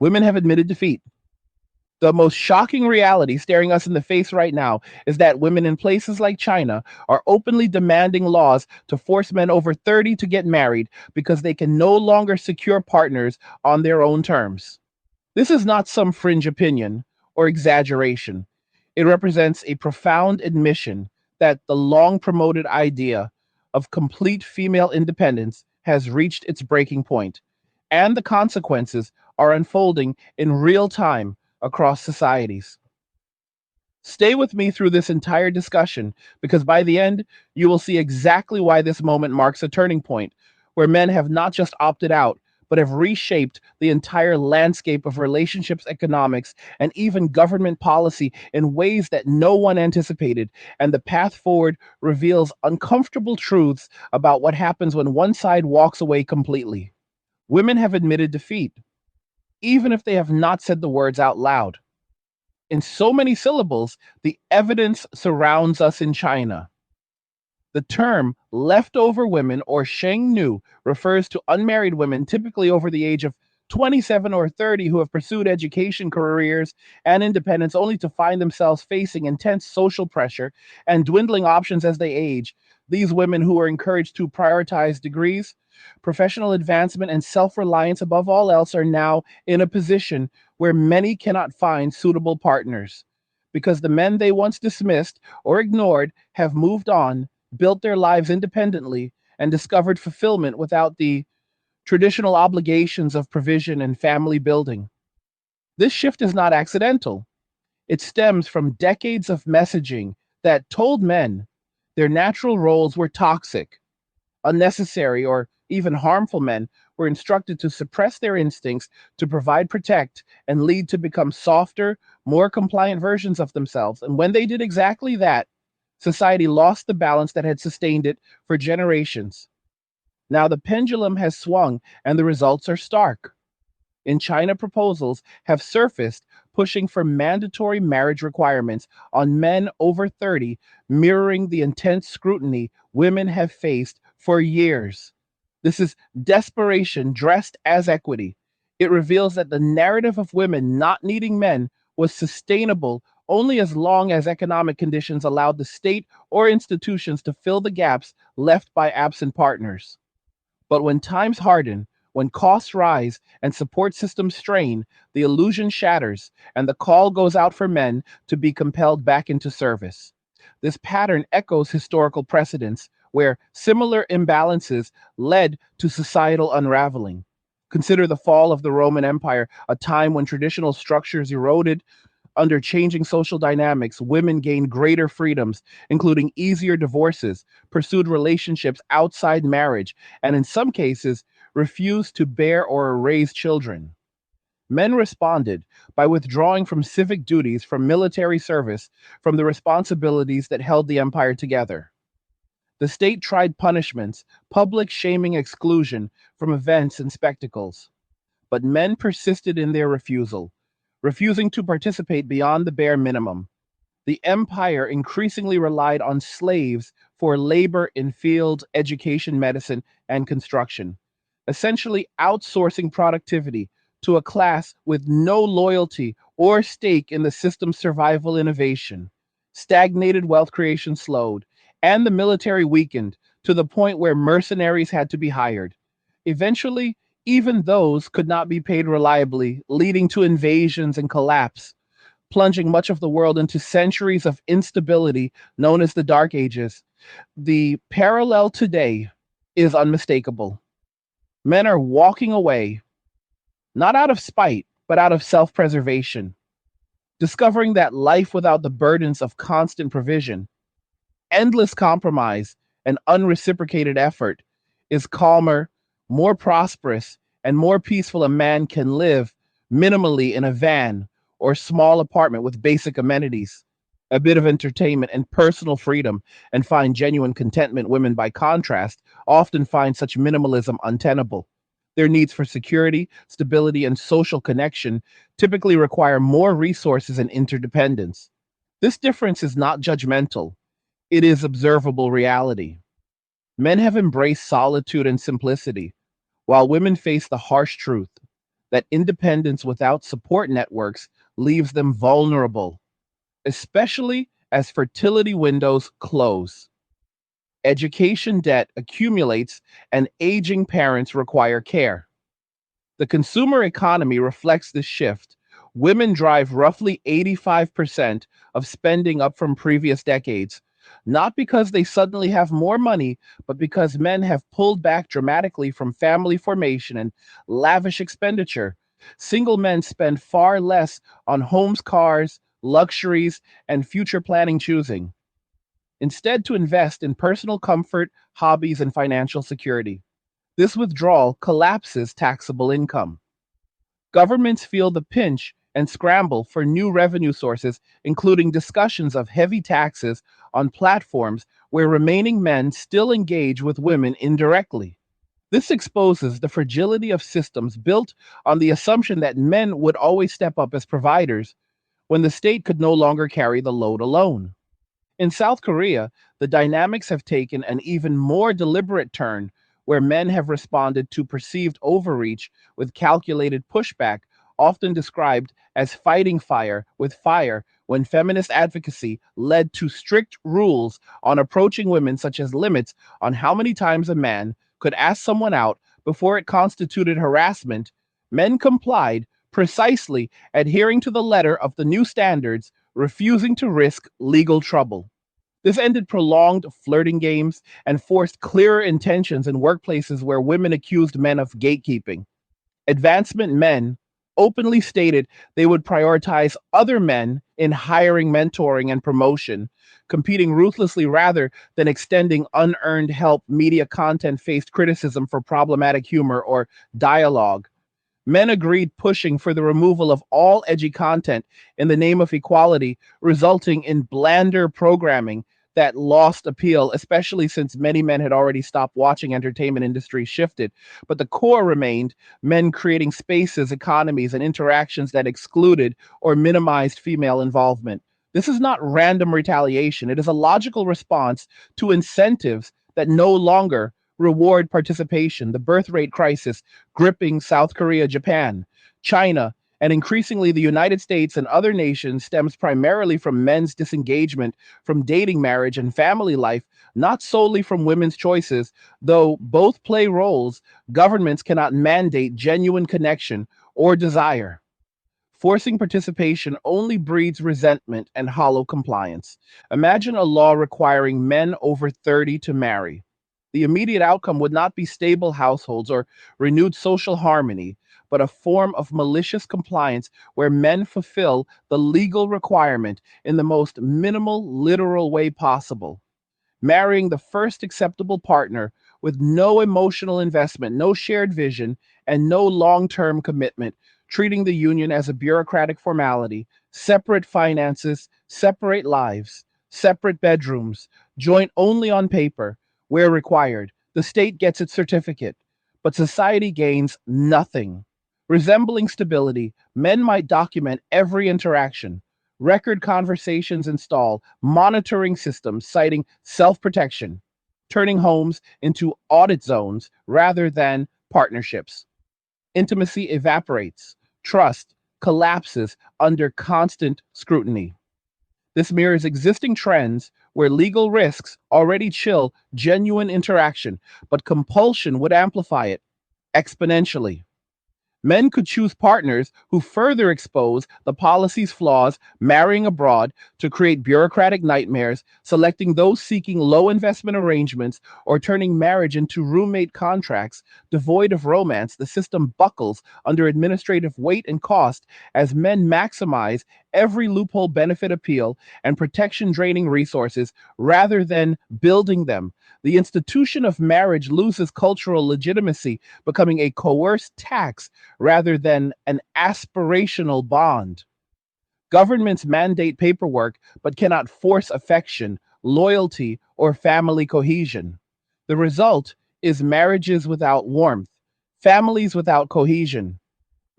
Women have admitted defeat. The most shocking reality staring us in the face right now is that women in places like China are openly demanding laws to force men over 30 to get married because they can no longer secure partners on their own terms. This is not some fringe opinion or exaggeration. It represents a profound admission that the long promoted idea of complete female independence has reached its breaking point, and the consequences are unfolding in real time across societies. Stay with me through this entire discussion because by the end, you will see exactly why this moment marks a turning point where men have not just opted out, but have reshaped the entire landscape of relationships, economics, and even government policy in ways that no one anticipated. And the path forward reveals uncomfortable truths about what happens when one side walks away completely. Women have admitted defeat, even if they have not said the words out loud. In so many syllables, the evidence surrounds us in China. The term leftover women or Sheng Nu refers to unmarried women, typically over the age of 27 or 30, who have pursued education, careers, and independence only to find themselves facing intense social pressure and dwindling options as they age. These women, who are encouraged to prioritize degrees, professional advancement, and self reliance above all else, are now in a position where many cannot find suitable partners because the men they once dismissed or ignored have moved on, built their lives independently, and discovered fulfillment without the traditional obligations of provision and family building. This shift is not accidental. It stems from decades of messaging that told men their natural roles were toxic, unnecessary, or even harmful. Men were instructed to suppress their instincts, to provide, protect, and lead to become softer, more compliant versions of themselves. And when they did exactly that, society lost the balance that had sustained it for generations. Now the pendulum has swung, and the results are stark. In China, proposals have surfaced pushing for mandatory marriage requirements on men over 30, mirroring the intense scrutiny women have faced for years. This is desperation dressed as equity. It reveals that the narrative of women not needing men was sustainable only as long as economic conditions allowed the state or institutions to fill the gaps left by absent partners. But when times harden, when costs rise and support systems strain, the illusion shatters and the call goes out for men to be compelled back into service. This pattern echoes historical precedents where similar imbalances led to societal unraveling. Consider the fall of the Roman Empire, a time when traditional structures eroded under changing social dynamics. Women gained greater freedoms, including easier divorces, pursued relationships outside marriage, and in some cases, refused to bear or raise children. Men responded by withdrawing from civic duties, from military service, from the responsibilities that held the empire together. The state tried punishments, public shaming, exclusion from events and spectacles. But men persisted in their refusal, refusing to participate beyond the bare minimum. The empire increasingly relied on slaves for labor in fields, education, medicine, and construction, essentially outsourcing productivity to a class with no loyalty or stake in the system's survival. Innovation, stagnated, wealth creation slowed, and the military weakened to the point where mercenaries had to be hired. Eventually, even those could not be paid reliably, leading to invasions and collapse, plunging much of the world into centuries of instability known as the Dark Ages. The parallel today is unmistakable. Men are walking away, not out of spite, but out of self preservation, discovering that life without the burdens of constant provision, endless compromise, and unreciprocated effort is calmer, more prosperous, and more peaceful. A man can live minimally in a van or small apartment with basic amenities, a bit of entertainment, and personal freedom, and find genuine contentment. Women, by contrast, often find such minimalism untenable. Their needs for security, stability, and social connection typically require more resources and interdependence. This difference is not judgmental, it is observable reality. Men have embraced solitude and simplicity, while women face the harsh truth. that independence without support networks leaves them vulnerable, especially as fertility windows close. Education debt accumulates and aging parents require care. The consumer economy reflects this shift. Women drive roughly 85% of spending up from previous decades, not because they suddenly have more money, but because men have pulled back dramatically from family formation and lavish expenditure. Single men spend far less on homes, cars, luxuries, and future planning choosing, instead to invest in personal comfort, hobbies, and financial security. This withdrawal collapses taxable income. Governments feel the pinch and scramble for new revenue sources, including discussions of heavy taxes on platforms where remaining men still engage with women indirectly. This exposes the fragility of systems built on the assumption that men would always step up as providers when the state could no longer carry the load alone. In South Korea, the dynamics have taken an even more deliberate turn, where men have responded to perceived overreach with calculated pushback, often described as fighting fire with fire, when feminist advocacy led to strict rules on approaching women, such as limits on how many times a man could ask someone out before it constituted harassment. Men complied, precisely adhering to the letter of the new standards, refusing to risk legal trouble. This ended prolonged flirting games and forced clearer intentions in workplaces where women accused men of gatekeeping. Advancement men openly stated they would prioritize other men in hiring, mentoring, and promotion, competing ruthlessly rather than extending unearned help. Media content faced criticism for problematic humor or dialogue. Men agreed pushing for the removal of all edgy content in the name of equality, resulting in blander programming that lost appeal, especially since many men had already stopped watching. Entertainment industry shifted. But the core remained: men creating spaces, economies, and interactions that excluded or minimized female involvement. This is not random retaliation. It is a logical response to incentives that no longer reward participation. The birth rate crisis gripping South Korea, Japan, China, and increasingly the United States and other nations stems primarily from men's disengagement from dating, marriage, and family life, not solely from women's choices. Though both play roles, governments cannot mandate genuine connection or desire. Forcing participation only breeds resentment and hollow compliance. Imagine a law requiring men over 30 to marry. The immediate outcome would not be stable households or renewed social harmony, but a form of malicious compliance where men fulfill the legal requirement in the most minimal, literal way possible, marrying the first acceptable partner with no emotional investment, no shared vision, and no long term commitment, treating the union as a bureaucratic formality, separate finances, separate lives, separate bedrooms, joint only on paper, where required. The state gets its certificate, but society gains nothing. Resembling stability, men might document every interaction, record conversations installed, monitoring systems citing self protection, turning homes into audit zones rather than partnerships. Intimacy evaporates, trust collapses under constant scrutiny. This mirrors existing trends where legal risks already chill genuine interaction, but compulsion would amplify it exponentially. Men could choose partners who further expose the policy's flaws, marrying abroad to create bureaucratic nightmares, selecting those seeking low investment arrangements, or turning marriage into roommate contracts devoid of romance. The system buckles under administrative weight and cost as men maximize every loophole, benefit, appeal, and protection, draining resources rather than building them. The institution of marriage loses cultural legitimacy, becoming a coerced tax rather than an aspirational bond. Governments mandate paperwork but cannot force affection, loyalty, or family cohesion. The result is marriages without warmth, families without cohesion,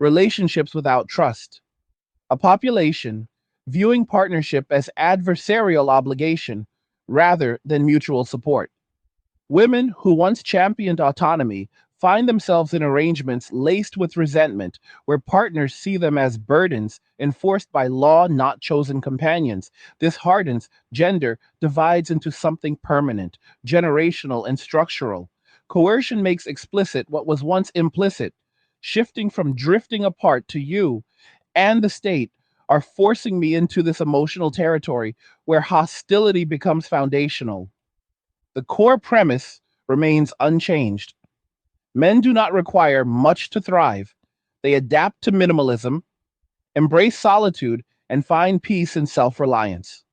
relationships without trust. A population viewing partnership as adversarial obligation rather than mutual support. Women who once championed autonomy find themselves in arrangements laced with resentment, where partners see them as burdens enforced by law, not chosen companions. This hardens gender, divides into something permanent, generational, and structural. Coercion makes explicit what was once implicit, shifting from drifting apart to you and the state are forcing me into this emotional territory where hostility becomes foundational. The core premise remains unchanged. Men do not require much to thrive. They adapt to minimalism, embrace solitude, and find peace in self reliance.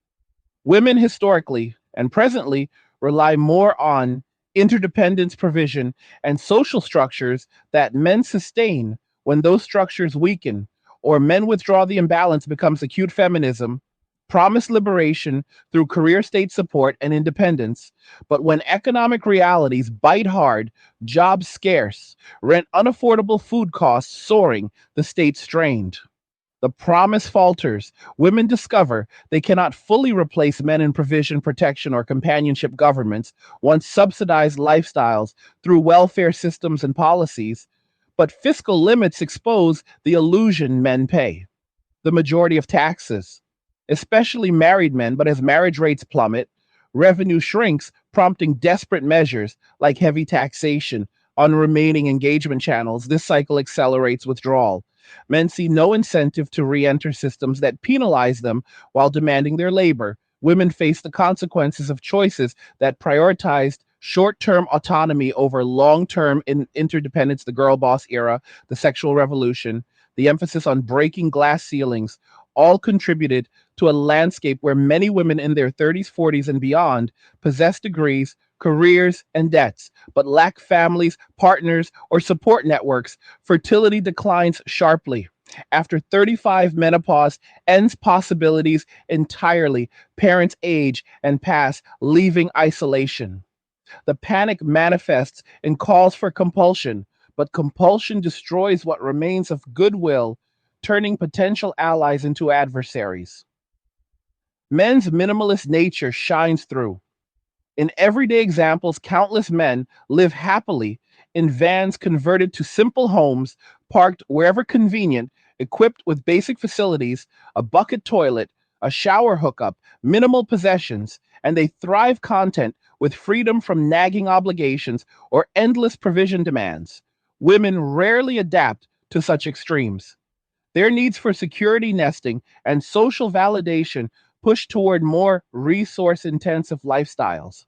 Women historically and presently rely more on interdependence provision and social structures that men sustain. When those structures weaken or men withdraw, the imbalance becomes acute feminism, promise liberation through career state support and independence. But when economic realities bite hard, jobs scarce, rent unaffordable, food costs soaring, the state strained. The promise falters. Women discover they cannot fully replace men in provision, protection, or companionship governments, once subsidized lifestyles through welfare systems and policies. But fiscal limits expose the illusion men pay. The majority of taxes, especially married men, but as marriage rates plummet, revenue shrinks, prompting desperate measures like heavy taxation on remaining engagement channels. This cycle accelerates withdrawal. Men see no incentive to re enter systems that penalize them while demanding their labor. Women face the consequences of choices that prioritized short term autonomy over long term interdependence, the girl boss era, the sexual revolution, the emphasis on breaking glass ceilings, all contributed to a landscape where many women in their 30s, 40s, and beyond possess degrees, careers, and debts, but lack families, partners, or support networks. Fertility declines sharply. After 35, menopause ends possibilities entirely. Parents age and pass, leaving isolation. The panic manifests in calls for compulsion, but compulsion destroys what remains of goodwill, turning potential allies into adversaries. Men's minimalist nature shines through. In everyday examples, countless men live happily in vans converted to simple homes, parked wherever convenient, equipped with basic facilities, a bucket toilet, a shower hookup, minimal possessions, and they thrive content with freedom from nagging obligations or endless provision demands. Women rarely adapt to such extremes. Their needs for security nesting and social validation push toward more resource intensive lifestyles.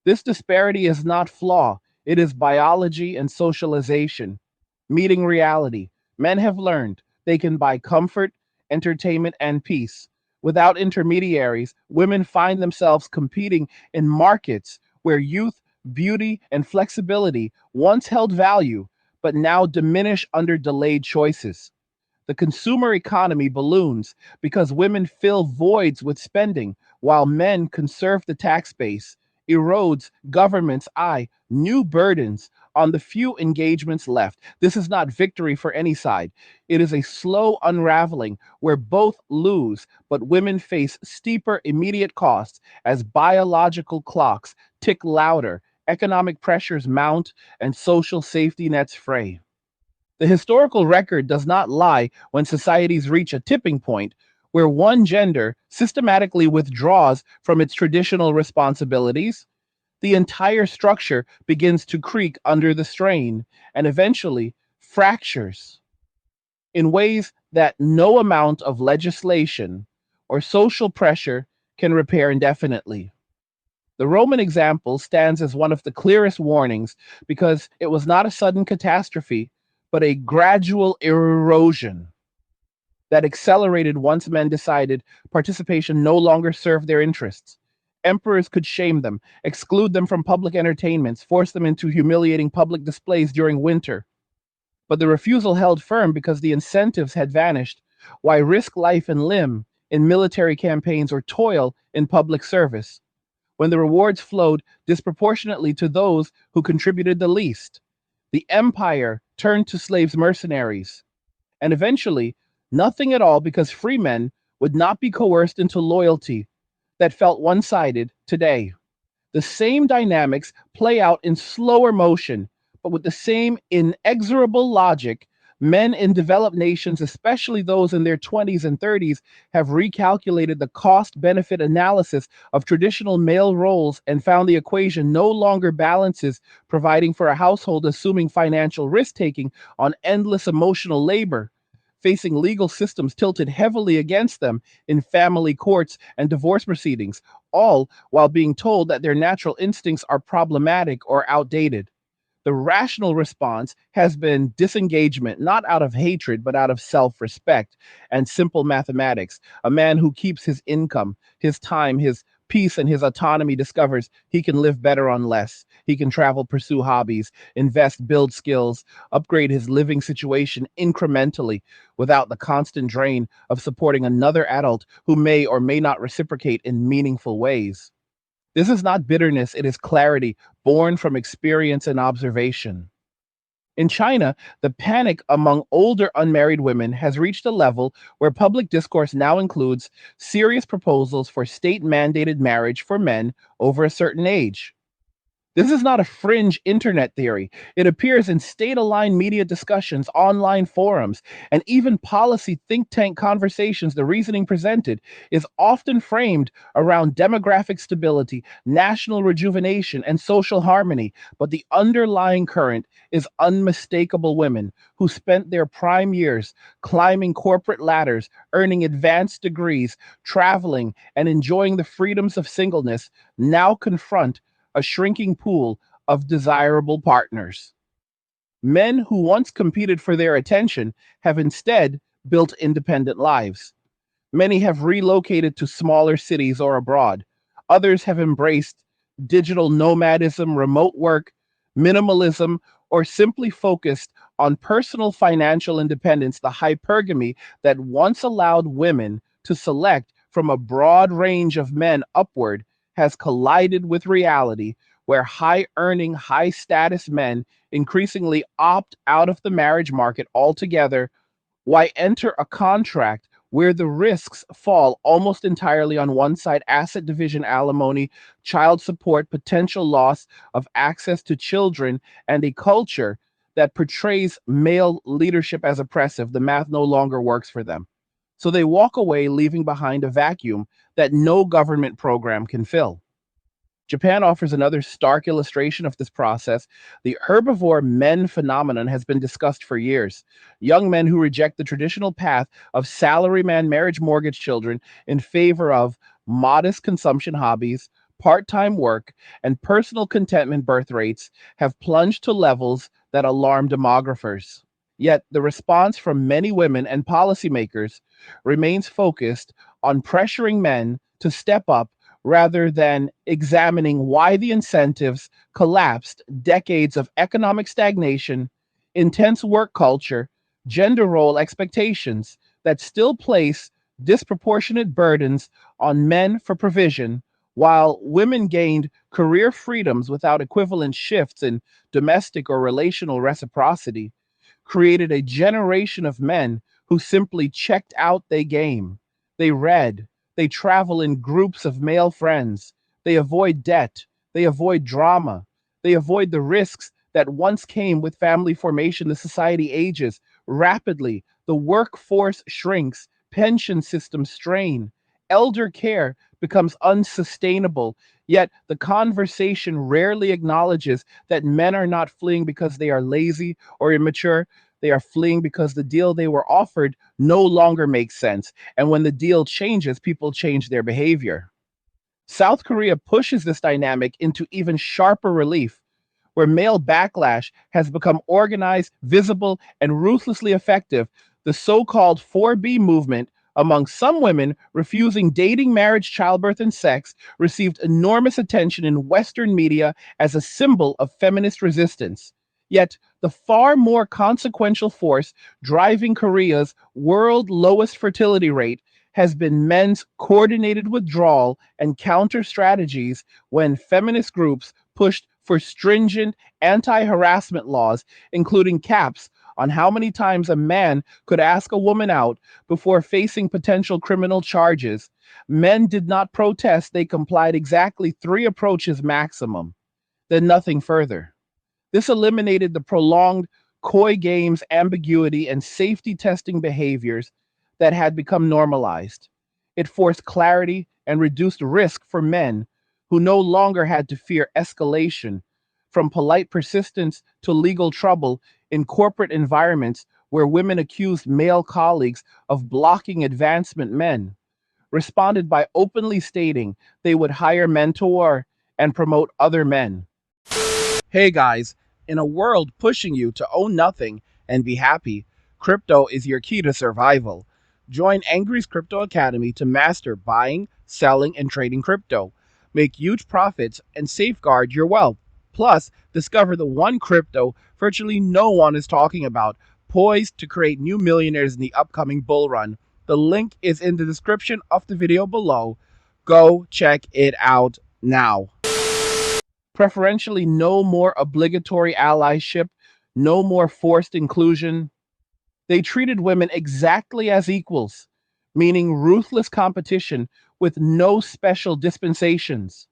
This disparity is not flaw, it is biology and socialization. Meeting reality. Men have learned they can buy comfort, entertainment, and peace. Without intermediaries, women find themselves competing in markets where youth, beauty, and flexibility once held value, but now diminish under delayed choices. The consumer economy balloons because women fill voids with spending while men conserve the tax base, erodes government's eye, new burdens on the few engagements left. This is not victory for any side. It is a slow unraveling where both lose, but women face steeper immediate costs as biological clocks tick louder, economic pressures mount, and social safety nets fray. The historical record does not lie when societies reach a tipping point where one gender systematically withdraws from its traditional responsibilities. The entire structure begins to creak under the strain and eventually fractures in ways that no amount of legislation or social pressure can repair indefinitely. The Roman example stands as one of the clearest warnings because it was not a sudden catastrophe, but a gradual erosion that accelerated once men decided participation no longer served their interests. Emperors could shame them, exclude them from public entertainments, force them into humiliating public displays during winter. But the refusal held firm because the incentives had vanished. Why risk life and limb in military campaigns or toil in public service when the rewards flowed disproportionately to those who contributed the least? The empire turned to slaves mercenaries, and eventually nothing at all because free men would not be coerced into loyalty that felt one sided today. The same dynamics play out in slower motion, But with the same inexorable logic, men in developed nations, especially those in their 20s and 30s, have recalculated the cost benefit analysis of traditional male roles and found the equation no longer balances providing for a household, assuming financial risk taking on endless emotional labor, facing legal systems tilted heavily against them in family courts and divorce proceedings, all while being told that their natural instincts are problematic or outdated. The rational response has been disengagement, not out of hatred, but out of self respect and simple mathematics. A man who keeps his income, his time, his peace, and his autonomy discovers he can live better on less. He can travel, pursue hobbies, invest, build skills, upgrade his living situation incrementally without the constant drain of supporting another adult who may or may not reciprocate in meaningful ways. This is not bitterness, it is clarity born from experience and observation. In China, the panic among older unmarried women has reached a level where public discourse now includes serious proposals for state mandated marriage for men over a certain age. This is not a fringe internet theory. It appears in state aligned media discussions, online forums, and even policy think tank conversations. The reasoning presented is often framed around demographic stability, national rejuvenation, and social harmony. But the underlying current is unmistakable: women who spent their prime years climbing corporate ladders, earning advanced degrees, traveling, and enjoying the freedoms of singleness now confront a shrinking pool of desirable partners. Men who once competed for their attention have instead built independent lives. Many have relocated to smaller cities or abroad. Others have embraced digital nomadism, remote work, minimalism, or simply focused on personal financial independence. The hypergamy that once allowed women to select from a broad range of men upward has collided with reality, where high earning, high status men increasingly opt out of the marriage market altogether. Why enter a contract where the risks fall almost entirely on one side: asset division, alimony, child support, potential loss of access to children, and a culture that portrays male leadership as oppressive? The math no longer works for them. So they walk away, leaving behind a vacuum that no government program can fill. Japan offers another stark illustration of this process. The herbivore men phenomenon has been discussed for years. Young men who reject the traditional path of salaryman marriage mortgage children in favor of modest consumption hobbies, part time work, and personal contentment birth rates have plunged to levels that alarm demographers. Yet the response from many women and policymakers remains focused on pressuring men to step up rather than examining why the incentives collapsed: decades of economic stagnation, intense work culture, gender role expectations that still place disproportionate burdens on men for provision, while women gained career freedoms without equivalent shifts in domestic or relational reciprocity, created a generation of men who simply checked out their game. They read, they travel in groups of male friends, they avoid debt, they avoid drama, they avoid the risks that once came with family formation. The society ages rapidly, the workforce shrinks, pension systems strain, elder care becomes unsustainable. Yet the conversation rarely acknowledges that men are not fleeing because they are lazy or immature. They are fleeing because the deal they were offered no longer makes sense. And when the deal changes, people change their behavior. South Korea pushes this dynamic into even sharper relief, where male backlash has become organized, visible, and ruthlessly effective. The so called 4B movement, among some women refusing dating, marriage, childbirth, and sex, received enormous attention in Western media as a symbol of feminist resistance. Yet, the far more consequential force driving Korea's world lowest fertility rate has been men's coordinated withdrawal and counter strategies when feminist groups pushed for stringent anti harassment laws, including caps on how many times a man could ask a woman out before facing potential criminal charges. Men did not protest, they complied: exactly 3 approaches maximum, then nothing further. This eliminated the prolonged coy games, ambiguity, and safety testing behaviors that had become normalized. It forced clarity and reduced risk for men who no longer had to fear escalation from polite persistence to legal trouble in corporate environments where women accused male colleagues of blocking advancement. Men responded by openly stating they would hire mentor and promote other men. Hey guys, in a world pushing you to own nothing and be happy, crypto is your key to survival. Join Angry's Crypto Academy to master buying, selling, and trading crypto. Make huge profits and safeguard your wealth. Plus, discover the one crypto virtually no one is talking about, poised to create new millionaires in the upcoming bull run. The link is in the description of the video below. Go check it out now. Preferentially, no more obligatory allyship, no more forced inclusion. They treated women exactly as equals, meaning ruthless competition with no special dispensations.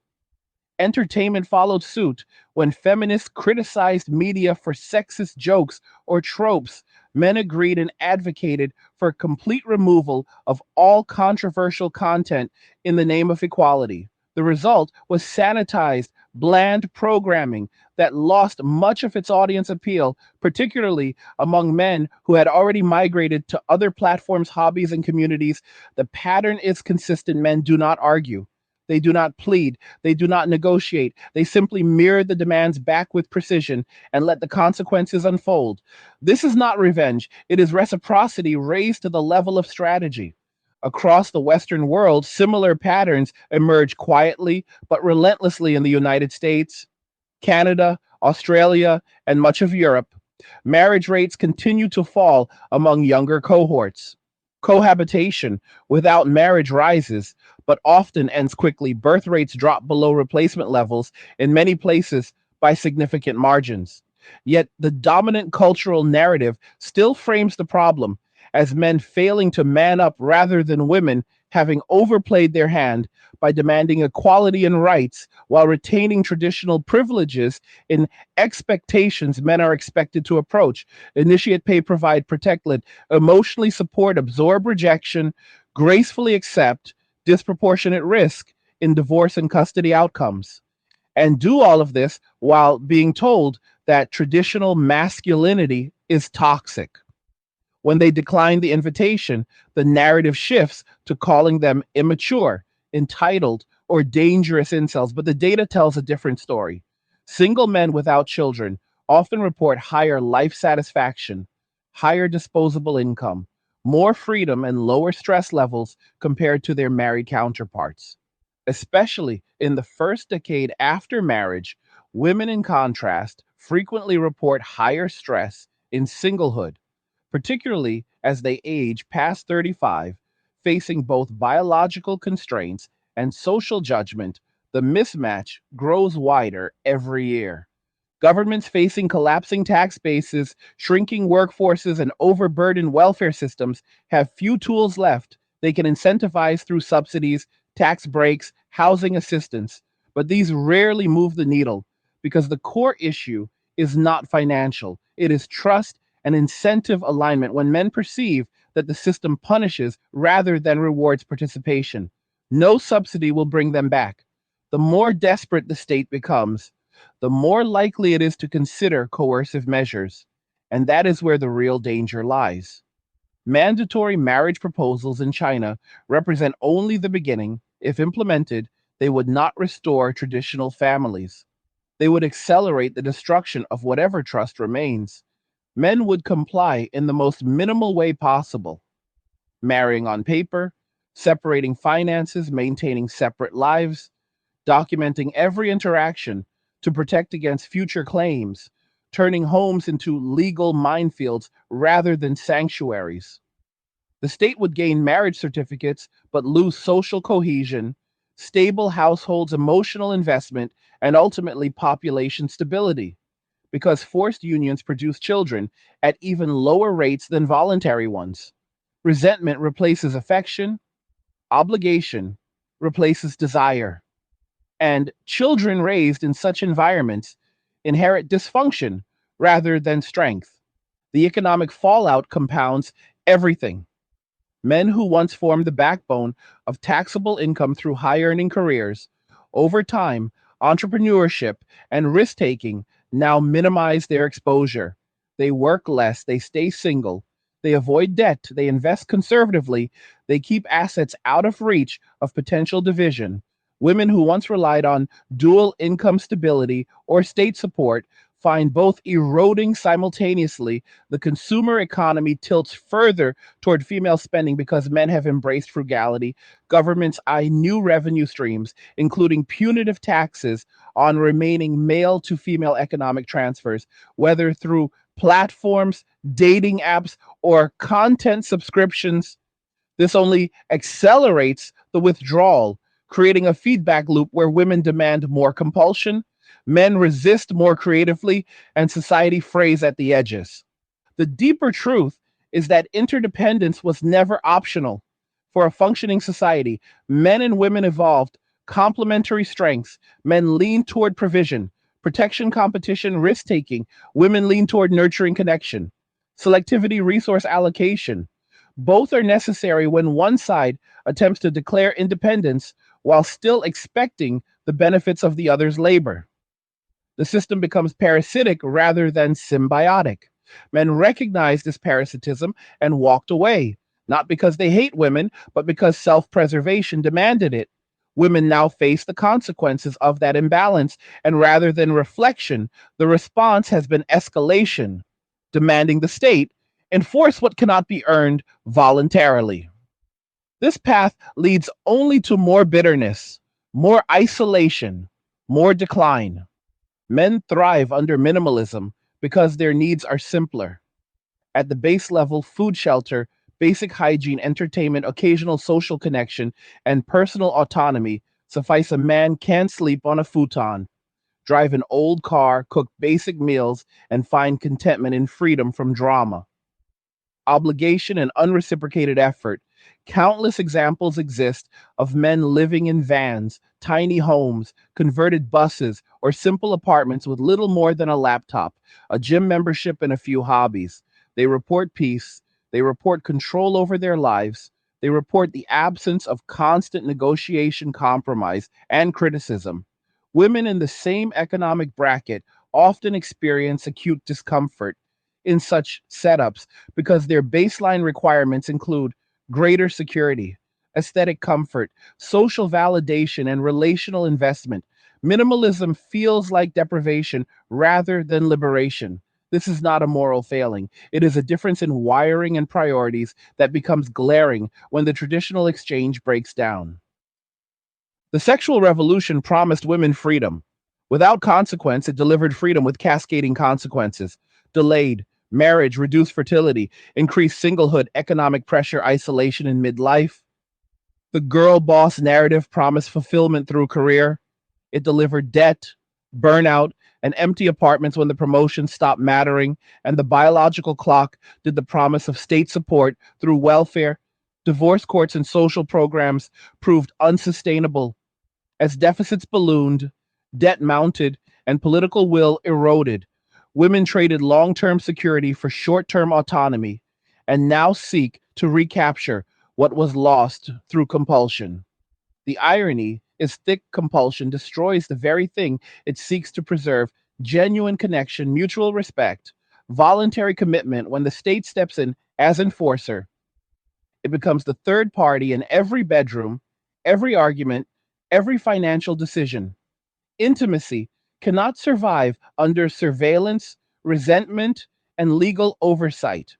Entertainment followed suit when feminists criticized media for sexist jokes or tropes. Men agreed and advocated for complete removal of all controversial content in the name of equality. The result was sanitized, bland programming that lost much of its audience appeal, particularly among men who had already migrated to other platforms, hobbies, and communities. The pattern is consistent. Men do not argue. They do not plead. They do not negotiate. They simply mirror the demands back with precision and let the consequences unfold. This is not revenge. It is reciprocity raised to the level of strategy. Across the Western world, similar patterns emerge quietly but relentlessly in the United States, Canada, Australia, and much of Europe. Marriage rates continue to fall among younger cohorts. Cohabitation without marriage rises, but often ends quickly. Birth rates drop below replacement levels in many places by significant margins. Yet the dominant cultural narrative still frames the problem as men failing to man up rather than women having overplayed their hand by demanding equality and rights while retaining traditional privileges in expectations men are expected to approach. Initiate, pay, provide, protect, let, emotionally support, absorb rejection, gracefully accept disproportionate risk in divorce and custody outcomes. And do all of this while being told that traditional masculinity is toxic. When they decline the invitation, the narrative shifts to calling them immature, entitled, or dangerous incels. But the data tells a different story. Single men without children often report higher life satisfaction, higher disposable income, more freedom, and lower stress levels compared to their married counterparts. Especially in the first decade after marriage, women, in contrast, frequently report higher stress in singlehood, particularly as they age past 35, facing both biological constraints and social judgment. The mismatch grows wider every year. Governments facing collapsing tax bases, shrinking workforces, and overburdened welfare systems have few tools left. They can incentivize through subsidies, tax breaks, housing assistance, but these rarely move the needle because the core issue is not financial. It is trust and incentive alignment. When men perceive that the system punishes rather than rewards participation, no subsidy will bring them back. The more desperate the state becomes, the more likely it is to consider coercive measures. And that is where the real danger lies. Mandatory marriage proposals in China represent only the beginning. If implemented, they would not restore traditional families. They would accelerate the destruction of whatever trust remains. Men would comply in the most minimal way possible, marrying on paper, separating finances, maintaining separate lives, documenting every interaction to protect against future claims, turning homes into legal minefields rather than sanctuaries. The state would gain marriage certificates but lose social cohesion, stable households, emotional investment, and ultimately population stability, because forced unions produce children at even lower rates than voluntary ones. Resentment replaces affection, obligation replaces desire. And children raised in such environments inherit dysfunction rather than strength. The economic fallout compounds everything. Men who once formed the backbone of taxable income through high earning careers, over time, entrepreneurship and risk taking now minimize their exposure. They work less, they stay single, they avoid debt, they invest conservatively, they keep assets out of reach of potential division. Women who once relied on dual income stability or state support find both eroding simultaneously. The consumer economy tilts further toward female spending because men have embraced frugality. Governments eye new revenue streams, including punitive taxes on remaining male to female economic transfers, whether through platforms, dating apps, or content subscriptions. This only accelerates the withdrawal, creating a feedback loop where women demand more compulsion, men resist more creatively, and society frays at the edges. The deeper truth is that interdependence was never optional. For a functioning society, men and women evolved complementary strengths. Men lean toward provision, protection, competition, risk taking. Women lean toward nurturing connection, selectivity, resource allocation. Both are necessary when one side attempts to declare independence while still expecting the benefits of the other's labor. The system becomes parasitic rather than symbiotic. Men recognized this parasitism and walked away, not because they hate women, but because self preservation demanded it. Women now face the consequences of that imbalance, and rather than reflection, the response has been escalation, demanding the state enforce what cannot be earned voluntarily. This path leads only to more bitterness, more isolation, more decline. Men thrive under minimalism because their needs are simpler. At the base level, food, shelter, basic hygiene, entertainment, occasional social connection, and personal autonomy suffice. A man can sleep on a futon, drive an old car, cook basic meals, and find contentment in freedom from drama, obligation, and unreciprocated effort. Countless examples exist of men living in vans, tiny homes, converted buses, or simple apartments with little more than a laptop, a gym membership, and a few hobbies. They report peace, they report control over their lives, they report the absence of constant negotiation, compromise, and criticism. Women in the same economic bracket often experience acute discomfort in such setups because their baseline requirements include greater security, aesthetic comfort, social validation, and relational investment. Minimalism feels like deprivation rather than liberation. This is not a moral failing. It is a difference in wiring and priorities that becomes glaring when the traditional exchange breaks down. The sexual revolution promised women freedom. Without consequence, it delivered freedom with cascading consequences. Delayed marriage, reduced fertility, increased singlehood, economic pressure, isolation in midlife. The girl boss narrative promised fulfillment through career. It delivered debt, burnout, and empty apartments when the promotions stopped mattering, and the biological clock did the promise of state support through welfare. Divorce courts and social programs proved unsustainable as deficits ballooned, debt mounted, and political will eroded. Women traded long term security for short term autonomy and now seek to recapture what was lost through compulsion. The irony is thick compulsion destroys the very thing it seeks to preserve: genuine connection, mutual respect, voluntary commitment. When the state steps in as enforcer, it becomes the third party in every bedroom, every argument, every financial decision. Intimacy cannot survive under surveillance, resentment, and legal oversight.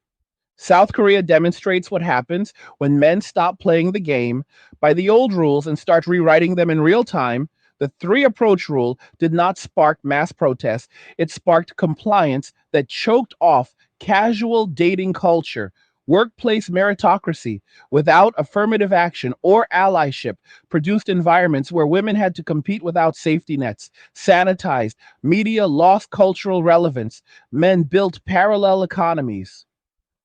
South Korea demonstrates what happens when men stop playing the game by the old rules and start rewriting them in real time. The three approach rule did not spark mass protests, it sparked compliance that choked off casual dating culture. Workplace meritocracy without affirmative action or allyship produced environments where women had to compete without safety nets, sanitized, media lost cultural relevance, men built parallel economies.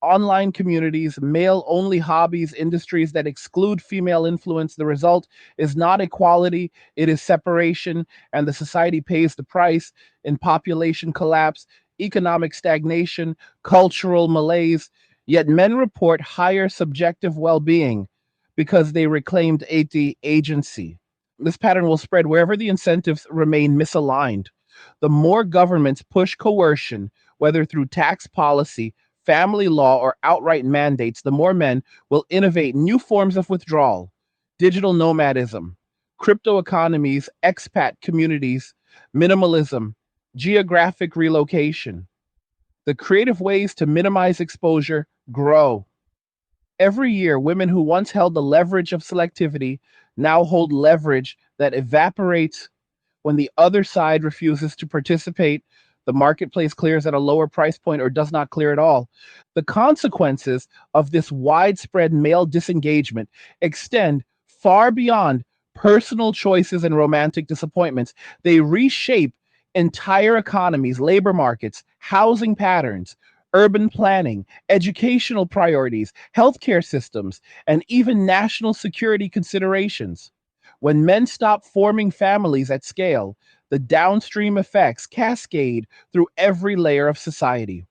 Online communities, male only hobbies, industries that exclude female influence. The result is not equality, it is separation, and the society pays the price in population collapse, economic stagnation, cultural malaise. Yet men report higher subjective well being because they reclaimed agency. This pattern will spread wherever the incentives remain misaligned. The more governments push coercion, whether through tax policy, family law, or outright mandates, the more men will innovate new forms of withdrawal, digital nomadism, crypto economies, expat communities, minimalism, geographic relocation. The creative ways to minimize exposure grow. Every year, women who once held the leverage of selectivity now hold leverage that evaporates when the other side refuses to participate, the marketplace clears at a lower price point or does not clear at all. The consequences of this widespread male disengagement extend far beyond personal choices and romantic disappointments. They reshape entire economies, labor markets, housing patterns, urban planning, educational priorities, healthcare systems, and even national security considerations. When men stop forming families at scale, the downstream effects cascade through every layer of society.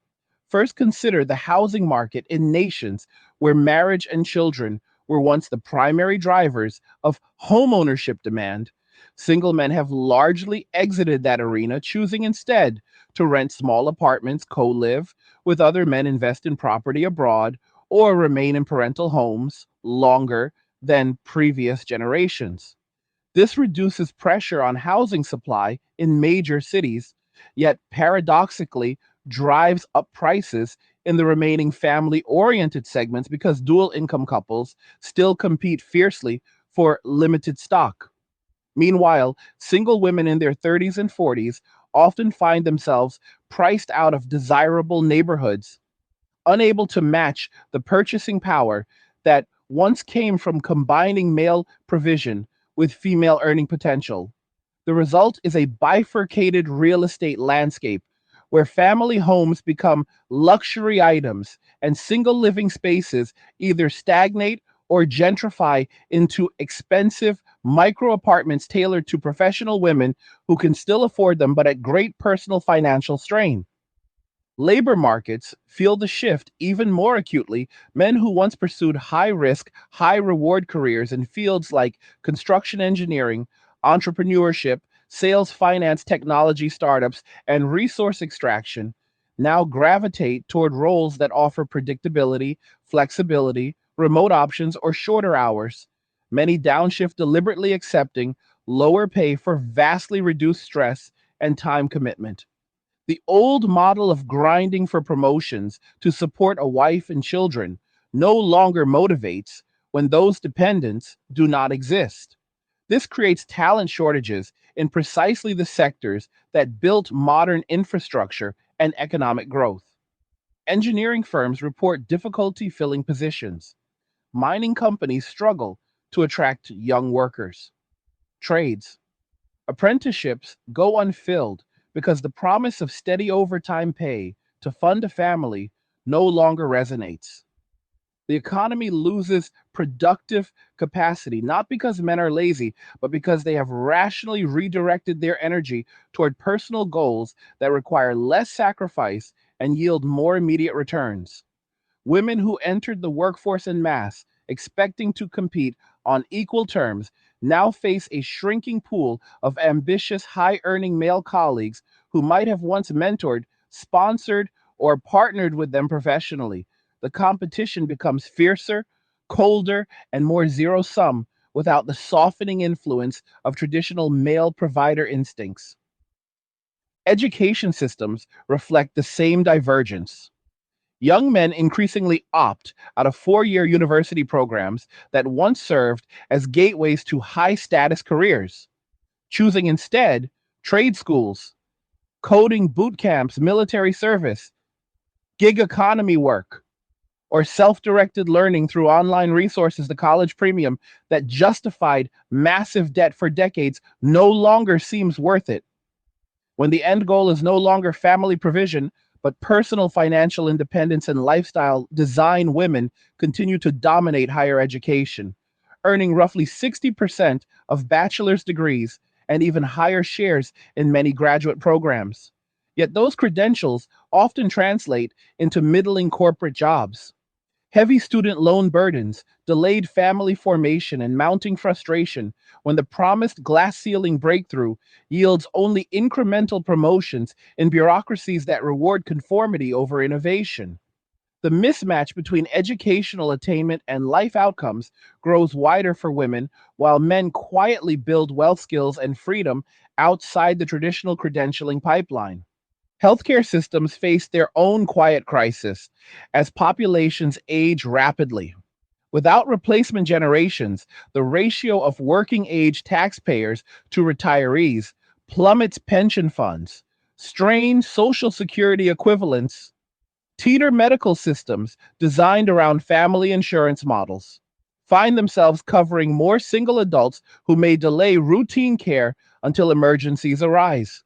First, consider the housing market in nations where marriage and children were once the primary drivers of homeownership demand. Single men have largely exited that arena, choosing instead to rent small apartments, co live with other men, invest in property abroad, or remain in parental homes longer than previous generations. This reduces pressure on housing supply in major cities, yet paradoxically drives up prices in the remaining family oriented segments because dual income couples still compete fiercely for limited stock. Meanwhile, single women in their 30s and 40s often find themselves priced out of desirable neighborhoods, unable to match the purchasing power that once came from combining male provision with female earning potential. The result is a bifurcated real estate landscape where family homes become luxury items and single living spaces either stagnate or gentrify into expensive micro apartments tailored to professional women who can still afford them but at great personal financial strain. Labor markets feel the shift even more acutely. Men who once pursued high risk, high reward careers in fields like construction engineering, entrepreneurship, sales, finance, technology startups, and resource extraction now gravitate toward roles that offer predictability, flexibility, remote options, or shorter hours. Many downshift, deliberately accepting lower pay for vastly reduced stress and time commitment. The old model of grinding for promotions to support a wife and children no longer motivates when those dependents do not exist. This creates talent shortages in precisely the sectors that built modern infrastructure and economic growth. Engineering firms report difficulty filling positions. Mining companies struggle to attract young workers. Trades, apprenticeships go unfilled because the promise of steady overtime pay to fund a family no longer resonates. The economy loses productive capacity, not because men are lazy, but because they have rationally redirected their energy toward personal goals that require less sacrifice and yield more immediate returns. Women who entered the workforce en masse, expecting to compete on equal terms, now face a shrinking pool of ambitious, high earning male colleagues who might have once mentored, sponsored, or partnered with them professionally. The competition becomes fiercer, colder, and more zero sum without the softening influence of traditional male provider instincts. Education systems reflect the same divergence. Young men increasingly opt out of 4 year university programs that once served as gateways to high status careers, choosing instead trade schools, coding boot camps, military service, gig economy work, or self directed learning through online resources. The college premium that justified massive debt for decades no longer seems worth it. When the end goal is no longer family provision, But personal financial independence and lifestyle design women continue to dominate higher education, earning roughly 60% of bachelor's degrees and even higher shares in many graduate programs. Yet those credentials often translate into middling corporate jobs. Heavy student loan burdens, delayed family formation, and mounting frustration when the promised glass ceiling breakthrough yields only incremental promotions in bureaucracies that reward conformity over innovation. The mismatch between educational attainment and life outcomes grows wider for women, while men quietly build wealth skills and freedom outside the traditional credentialing pipeline. Healthcare systems face their own quiet crisis as populations age rapidly. Without replacement generations, the ratio of working age taxpayers to retirees plummets pension funds, strain social security equivalents, teeter medical systems designed around family insurance models, find themselves covering more single adults who may delay routine care until emergencies arise.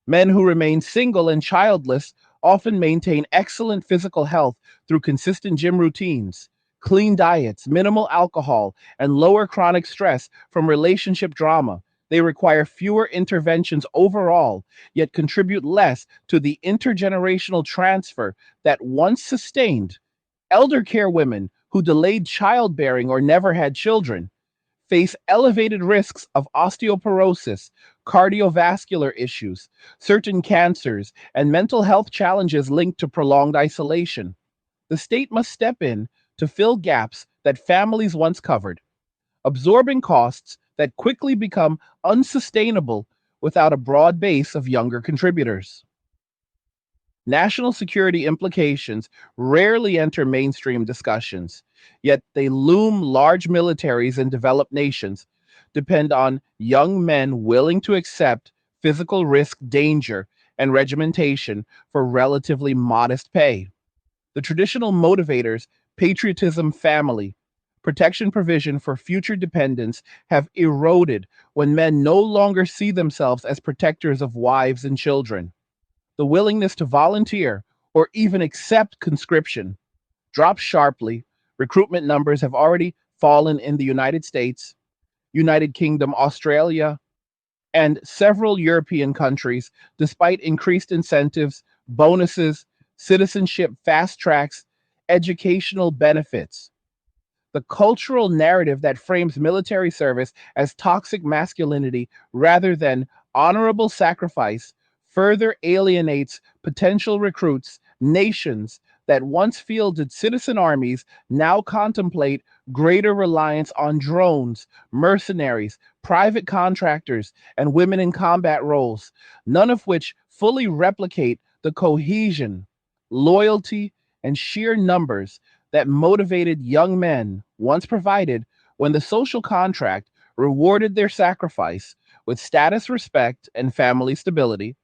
Men who remain single and childless often maintain excellent physical health through consistent gym routines, clean diets, minimal alcohol, and lower chronic stress from relationship drama. They require fewer interventions overall, yet contribute less to the intergenerational transfer that once sustained elder care women who delayed childbearing or never had children face elevated risks of osteoporosis, cardiovascular issues, certain cancers, and mental health challenges linked to prolonged isolation. The state must step in to fill gaps that families once covered, absorbing costs that quickly become unsustainable without a broad base of younger contributors. National security implications rarely enter mainstream discussions, yet they loom. Large militaries in developed nations depend on young men willing to accept physical risk, danger, and regimentation for relatively modest pay. The traditional motivators, patriotism, family, protection provision for future dependents have eroded when men no longer see themselves as protectors of wives and children. The willingness to volunteer or even accept conscription drops sharply. Recruitment numbers have already fallen in the United States, United Kingdom, Australia, and several European countries, despite increased incentives, bonuses, citizenship fast tracks, educational benefits. The cultural narrative that frames military service as toxic masculinity rather than honorable sacrifice further alienates potential recruits. Nations that once fielded citizen armies now contemplate greater reliance on drones, mercenaries, private contractors, and women in combat roles, none of which fully replicate the cohesion, loyalty, and sheer numbers that motivated young men once provided when the social contract rewarded their sacrifice with status, respect, and family stability.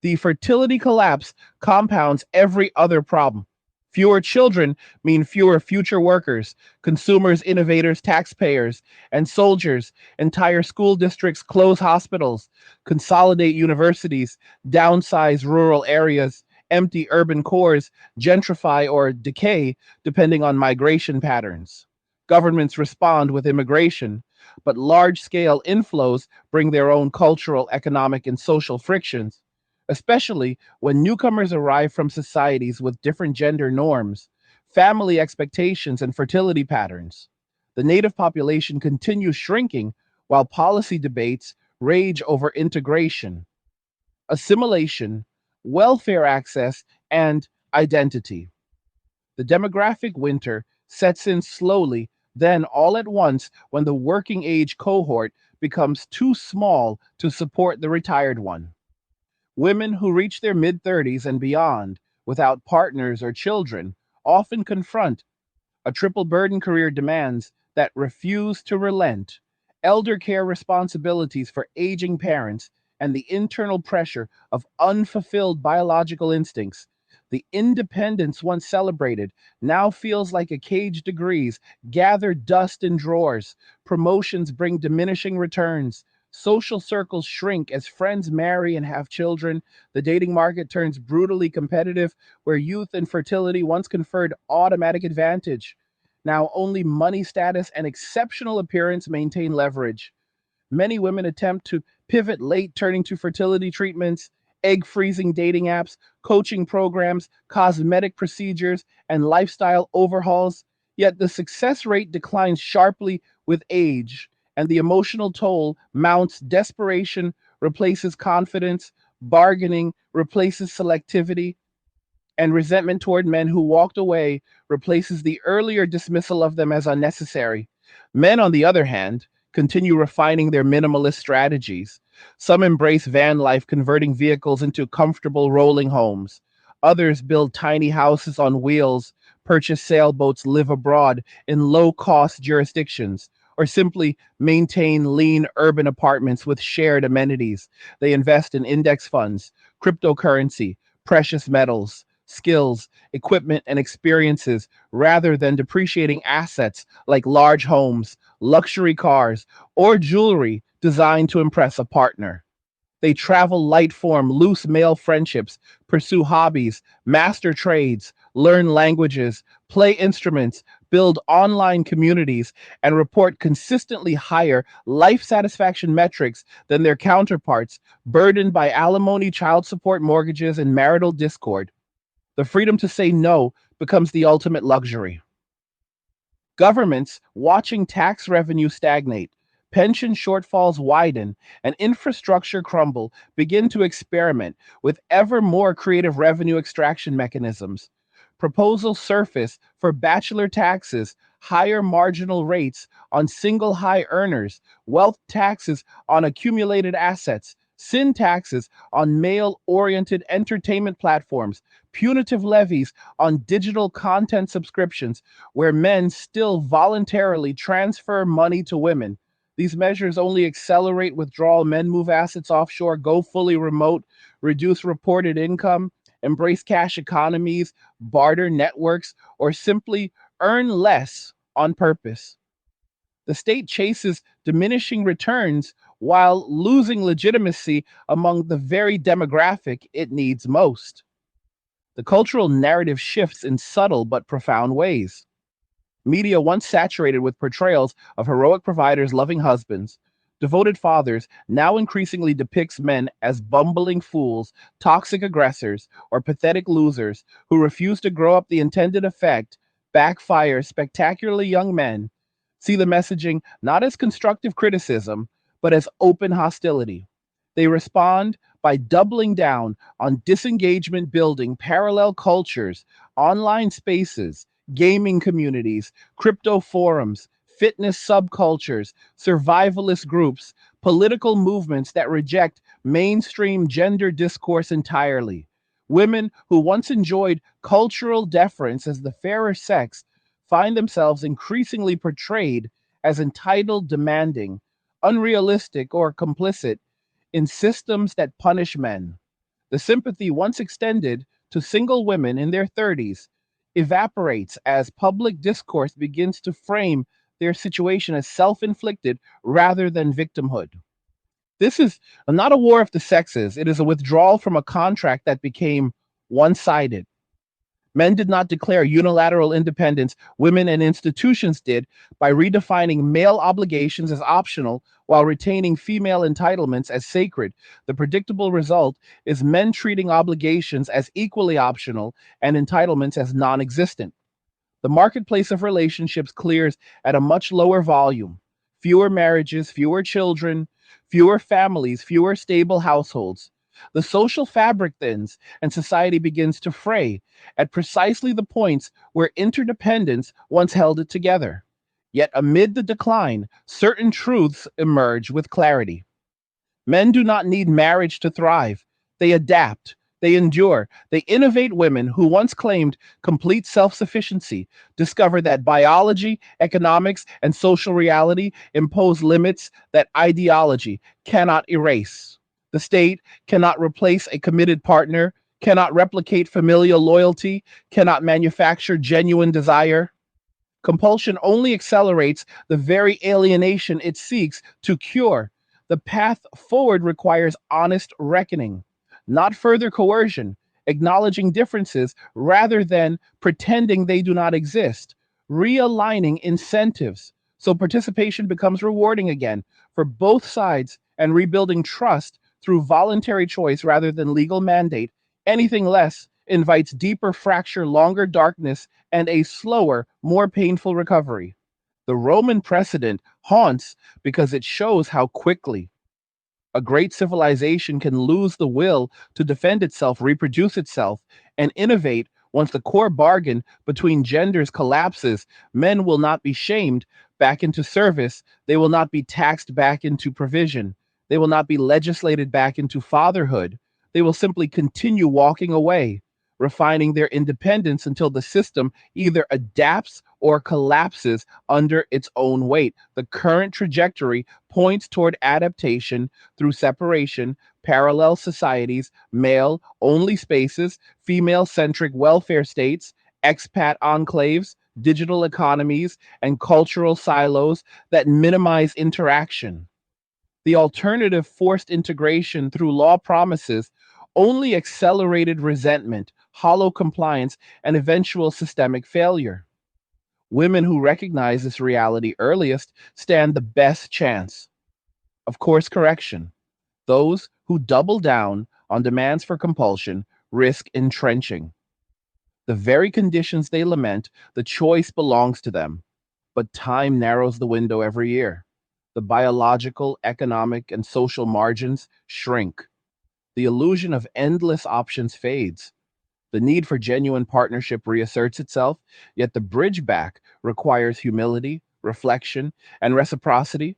The fertility collapse compounds every other problem. Fewer children mean fewer future workers, consumers, innovators, taxpayers, and soldiers. Entire school districts close hospitals, consolidate universities, downsize rural areas, empty urban cores, gentrify or decay depending on migration patterns. Governments respond with immigration, but large scale inflows bring their own cultural, economic, and social frictions, especially when newcomers arrive from societies with different gender norms, family expectations, and fertility patterns. The native population continues shrinking while policy debates rage over integration, assimilation, welfare access, and identity. The demographic winter sets in slowly, then all at once when the working age cohort becomes too small to support the retired one. Women who reach their mid 30s and beyond without partners or children often confront a triple burden career demands that refuse to relent, elder care responsibilities for aging parents, and the internal pressure of unfulfilled biological instincts. The independence once celebrated now feels like a cage degrees gather dust in drawers. Promotions bring diminishing returns. Social circles shrink as friends marry and have children. The dating market turns brutally competitive, where youth and fertility once conferred automatic advantage. Now only money status and exceptional appearance maintain leverage. Many women attempt to pivot late, turning to fertility treatments, egg freezing dating apps, coaching programs, cosmetic procedures, and lifestyle overhauls. Yet the success rate declines sharply with age, and the emotional toll mounts. Desperation replaces confidence, bargaining replaces selectivity, and resentment toward men who walked away replaces the earlier dismissal of them as unnecessary. Men, on the other hand, continue refining their minimalist strategies. Some embrace van life, converting vehicles into comfortable rolling homes. Others build tiny houses on wheels, purchase sailboats, live abroad in low cost jurisdictions, or simply maintain lean urban apartments with shared amenities. They invest in index funds, cryptocurrency, precious metals, skills, equipment, and experiences rather than depreciating assets like large homes, luxury cars, or jewelry designed to impress a partner. They travel light, form loose male friendships, pursue hobbies, master trades, learn languages, play instruments, build online communities, and report consistently higher life satisfaction metrics than their counterparts, burdened by alimony, child support, mortgages, and marital discord. The freedom to say no becomes the ultimate luxury. Governments, watching tax revenue stagnate, pension shortfalls widen, and infrastructure crumble, begin to experiment with ever more creative revenue extraction mechanisms. Proposals surface for bachelor taxes, higher marginal rates on single high earners, wealth taxes on accumulated assets, sin taxes on male oriented entertainment platforms, punitive levies on digital content subscriptions, where men still voluntarily transfer money to women. These measures only accelerate withdrawal. Men move assets offshore, go fully remote, reduce reported income, embrace cash economies, barter networks, or simply earn less on purpose. The state chases diminishing returns while losing legitimacy among the very demographic it needs most. The cultural narrative shifts in subtle but profound ways. Media, once saturated with portrayals of heroic providers, loving husbands, devoted fathers, now increasingly depicts men as bumbling fools, toxic aggressors, or pathetic losers who refuse to grow up. The intended effect backfires. Spectacularly young men see the messaging not as constructive criticism, but as open hostility. They respond by doubling down on disengagement, building parallel cultures, online spaces, gaming communities, crypto forums, fitness subcultures, survivalist groups, political movements that reject mainstream gender discourse entirely. Women who once enjoyed cultural deference as the fairer sex find themselves increasingly portrayed as entitled, demanding, unrealistic, or complicit in systems that punish men. The sympathy once extended to single women in their 30s evaporates as public discourse begins to frame their situation as self inflicted rather than victimhood. This is not a war of the sexes, it is a withdrawal from a contract that became one sided. Men did not declare unilateral independence, women and institutions did by redefining male obligations as optional while retaining female entitlements as sacred. The predictable result is men treating obligations as equally optional and entitlements as non existent. The marketplace of relationships clears at a much lower volume. Fewer marriages, fewer children, fewer families, fewer stable households. The social fabric thins and society begins to fray at precisely the points where interdependence once held it together. Yet amid the decline, certain truths emerge with clarity. Men do not need marriage to thrive. They adapt, they endure, they innovate. Women who once claimed complete self sufficiency discover that biology, economics, and social reality impose limits that ideology cannot erase. The state cannot replace a committed partner, cannot replicate familial loyalty, cannot manufacture genuine desire. Compulsion only accelerates the very alienation it seeks to cure. The path forward requires honest reckoning, not further coercion, acknowledging differences rather than pretending they do not exist, realigning incentives so participation becomes rewarding again for both sides, and rebuilding trust through voluntary choice rather than legal mandate. Anything less invites deeper fracture, longer darkness, and a slower, more painful recovery. The Roman precedent haunts because it shows how quickly a great civilization can lose the will to defend itself, reproduce itself, and innovate once the core bargain between genders collapses. Men will not be shamed back into service. They will not be taxed back into provision. They will not be legislated back into fatherhood. They will simply continue walking away, refining their independence until the system either adapts or collapses under its own weight. The current trajectory points toward adaptation through separation, parallel societies, male only spaces, female centric welfare states, expat enclaves, digital economies, and cultural silos that minimize interaction. The alternative, forced integration through law promises, only accelerated resentment, hollow compliance, and eventual systemic failure. Women who recognize this reality earliest stand the best chance of course correction. Those who double down on demands for compulsion risk entrenching. The very conditions they lament, the choice belongs to them, but time narrows the window every year. The biological, economic, and social margins shrink. The illusion of endless options fades. The need for genuine partnership reasserts itself, yet the bridge back requires humility, reflection, and reciprocity,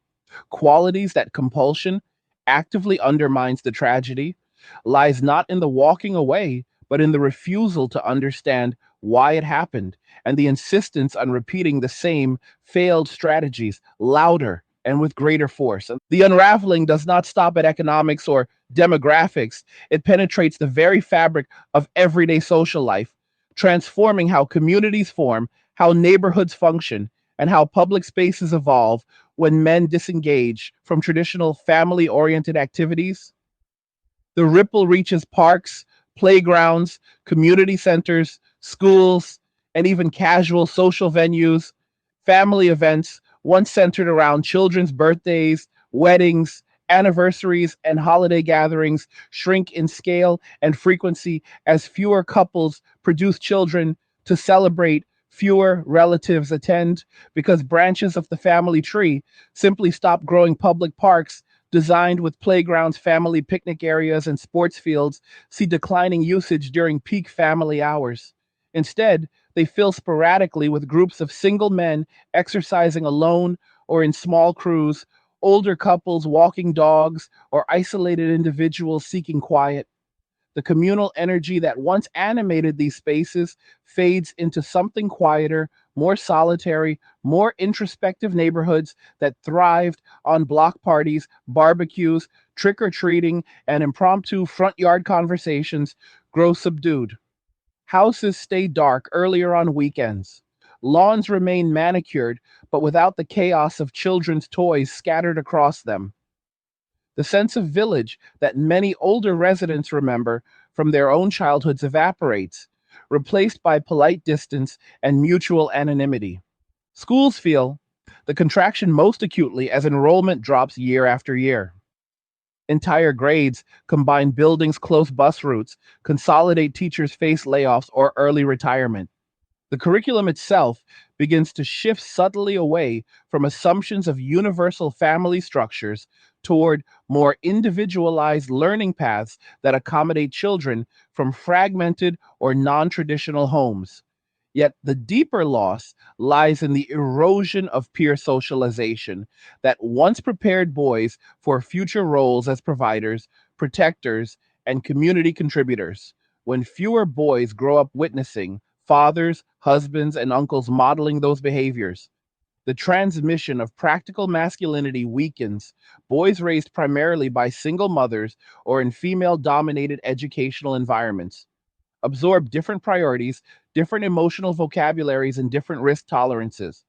qualities that compulsion actively undermines. The tragedy lies not in the walking away, but in the refusal to understand why it happened and the insistence on repeating the same failed strategies louder and with greater force. And the unraveling does not stop at economics or demographics, it penetrates the very fabric of everyday social life, transforming how communities form, how neighborhoods function, and how public spaces evolve when men disengage from traditional family oriented activities. The ripple reaches parks, playgrounds, community centers, schools, and even casual social venues. Family events, once centered around children's birthdays, weddings, anniversaries, and holiday gatherings, shrink in scale and frequency as fewer couples produce children to celebrate, fewer relatives attend, because branches of the family tree simply stop growing. Public parks designed with playgrounds, family picnic areas, and sports fields, see declining usage during peak family hours. Instead, they fill sporadically with groups of single men exercising alone or in small crews, older couples walking dogs, or isolated individuals seeking quiet. The communal energy that once animated these spaces fades into something quieter, more solitary, more introspective. Neighborhoods that thrived on block parties, barbecues, trick or treating, and impromptu front yard conversations grow subdued. Houses stay dark earlier on weekends. Lawns remain manicured, but without the chaos of children's toys scattered across them. The sense of village that many older residents remember from their own childhoods evaporates, replaced by polite distance and mutual anonymity. Schools feel the contraction most acutely as enrollment drops year after year. Entire grades combine buildings, close bus routes, consolidate teachers, face layoffs, or early retirement. The curriculum itself begins to shift subtly away from assumptions of universal family structures toward more individualized learning paths that accommodate children from fragmented or non traditional homes. Yet the deeper loss lies in the erosion of peer socialization that once prepared boys for future roles as providers, protectors, and community contributors. When fewer boys grow up witnessing fathers, husbands, and uncles modeling those behaviors, the transmission of practical masculinity weakens. Boys raised primarily by single mothers or in female dominated educational environments absorb different priorities, different emotional vocabularies, and different risk tolerances.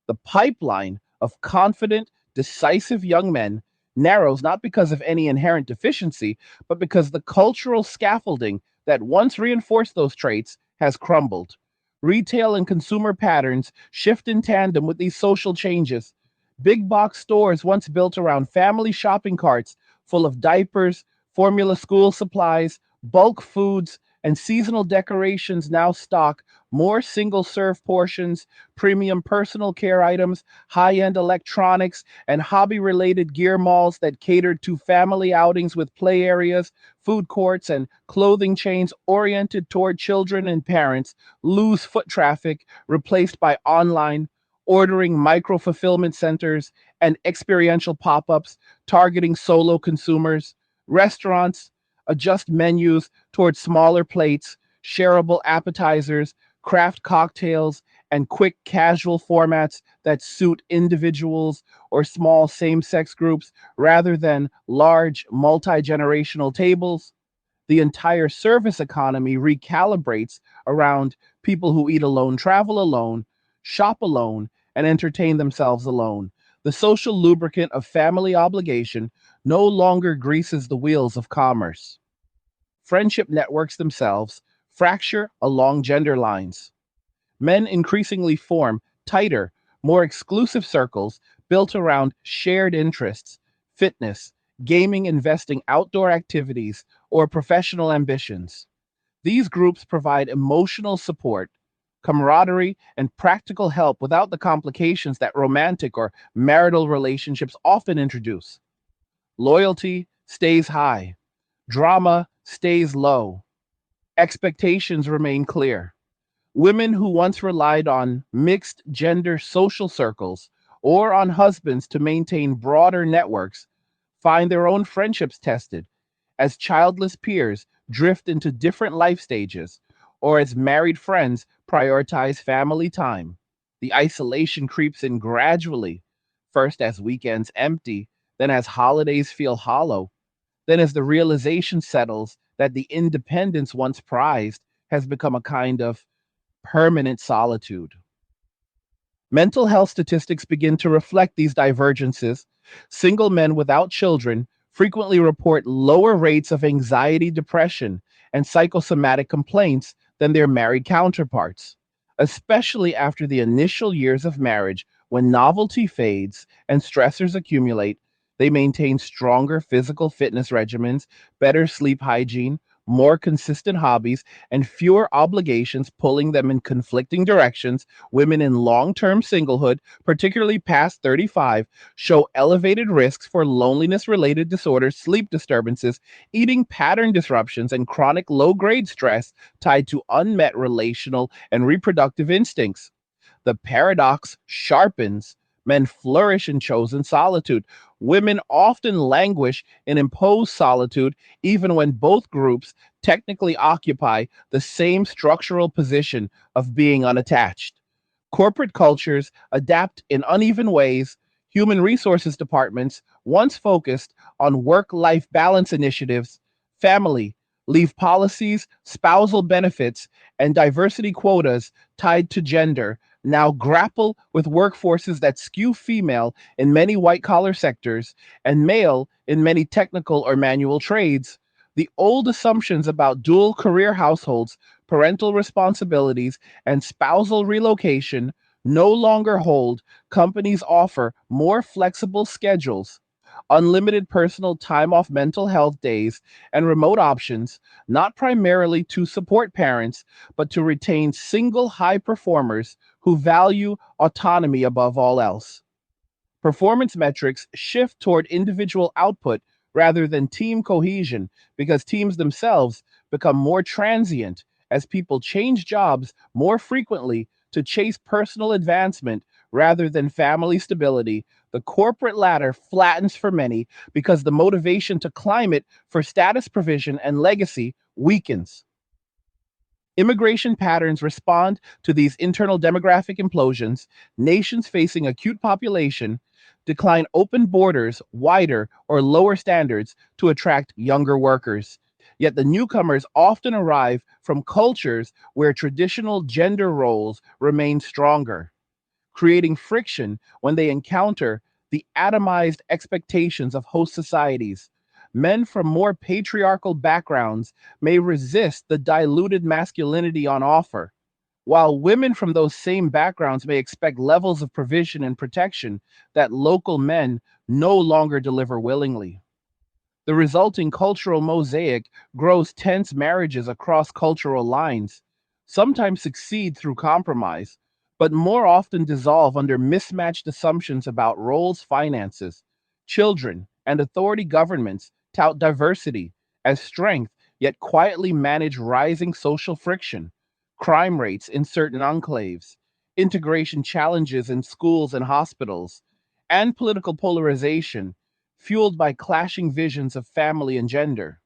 The pipeline of confident, decisive young men narrows not because of any inherent deficiency, but because the cultural scaffolding that once reinforced those traits has crumbled. Retail and consumer patterns shift in tandem with these social changes. Big box stores, once built around family shopping carts full of diapers, formula school supplies, bulk foods, and seasonal decorations, now stock more single serve portions, premium personal care items, high end electronics, and hobby related gear malls that catered to family outings with play areas, food courts, and clothing chains oriented toward children and parents lose foot traffic, replaced by online ordering, micro fulfillment centers, and experiential pop ups targeting solo consumers. Restaurants adjust menus toward smaller plates, shareable appetizers, craft cocktails, and quick casual formats that suit individuals or small same sex groups rather than large multi generational tables. The entire service economy recalibrates around people who eat alone, travel alone, shop alone, and entertain themselves alone. The social lubricant of family obligation no longer greases the wheels of commerce. Friendship networks themselves fracture along gender lines. Men increasingly form tighter, more exclusive circles built around shared interests, fitness, gaming, investing, outdoor activities, or professional ambitions. These groups provide emotional support, camaraderie, and practical help without the complications that romantic or marital relationships often introduce. Loyalty stays high, drama stays low, expectations remain clear. Women who once relied on mixed gender social circles or on husbands to maintain broader networks find their own friendships tested as childless peers drift into different life stages or as married friends prioritize family time. The isolation creeps in gradually, first as weekends empty, then as holidays feel hollow, then as the realization settles that the independence once prized has become a kind of permanent solitude. Mental health statistics begin to reflect these divergences. Single men without children frequently report lower rates of anxiety, depression, and psychosomatic complaints than their married counterparts, especially after the initial years of marriage when novelty fades and stressors accumulate. They maintain stronger physical fitness regimens, better sleep hygiene, more consistent hobbies, and fewer obligations pulling them in conflicting directions. Women in long term singlehood, particularly past 35, show elevated risks for loneliness related disorders, sleep disturbances, eating pattern disruptions, and chronic low grade stress tied to unmet relational and reproductive instincts. The paradox sharpens. Men flourish in chosen solitude. Women often languish in imposed solitude, even when both groups technically occupy the same structural position of being unattached. Corporate cultures adapt in uneven ways. Human resources departments, once focused on work life balance initiatives, family, leave policies, spousal benefits, and diversity quotas tied to gender, now grapple with workforces that skew female in many white collar sectors and male in many technical or manual trades. The old assumptions about dual career households, parental responsibilities, and spousal relocation no longer hold. Companies offer more flexible schedules, unlimited personal time off mental health days, and remote options, not primarily to support parents, but to retain single high performers who value autonomy above all else. Performance metrics shift toward individual output rather than team cohesion because teams themselves become more transient as people change jobs more frequently to chase personal advancement rather than family stability. The corporate ladder flattens for many because the motivation to climb it for status provision and legacy weakens. Immigration patterns respond to these internal demographic implosions. Nations facing acute population decline open borders, wider or lower standards to attract younger workers. Yet the newcomers often arrive from cultures where traditional gender roles remain stronger, creating friction when they encounter the atomized expectations of host societies. Men from more patriarchal backgrounds may resist the diluted masculinity on offer, while women from those same backgrounds may expect levels of provision and protection that local men no longer deliver willingly. The resulting cultural mosaic grows tense marriages across cultural lines, sometimes succeed through compromise, but more often dissolve under mismatched assumptions about roles, finances. Children and authority governments tout diversity as strength, yet quietly manage rising social friction, crime rates in certain enclaves, integration challenges in schools and hospitals, and political polarization fueled by clashing visions of family and gender.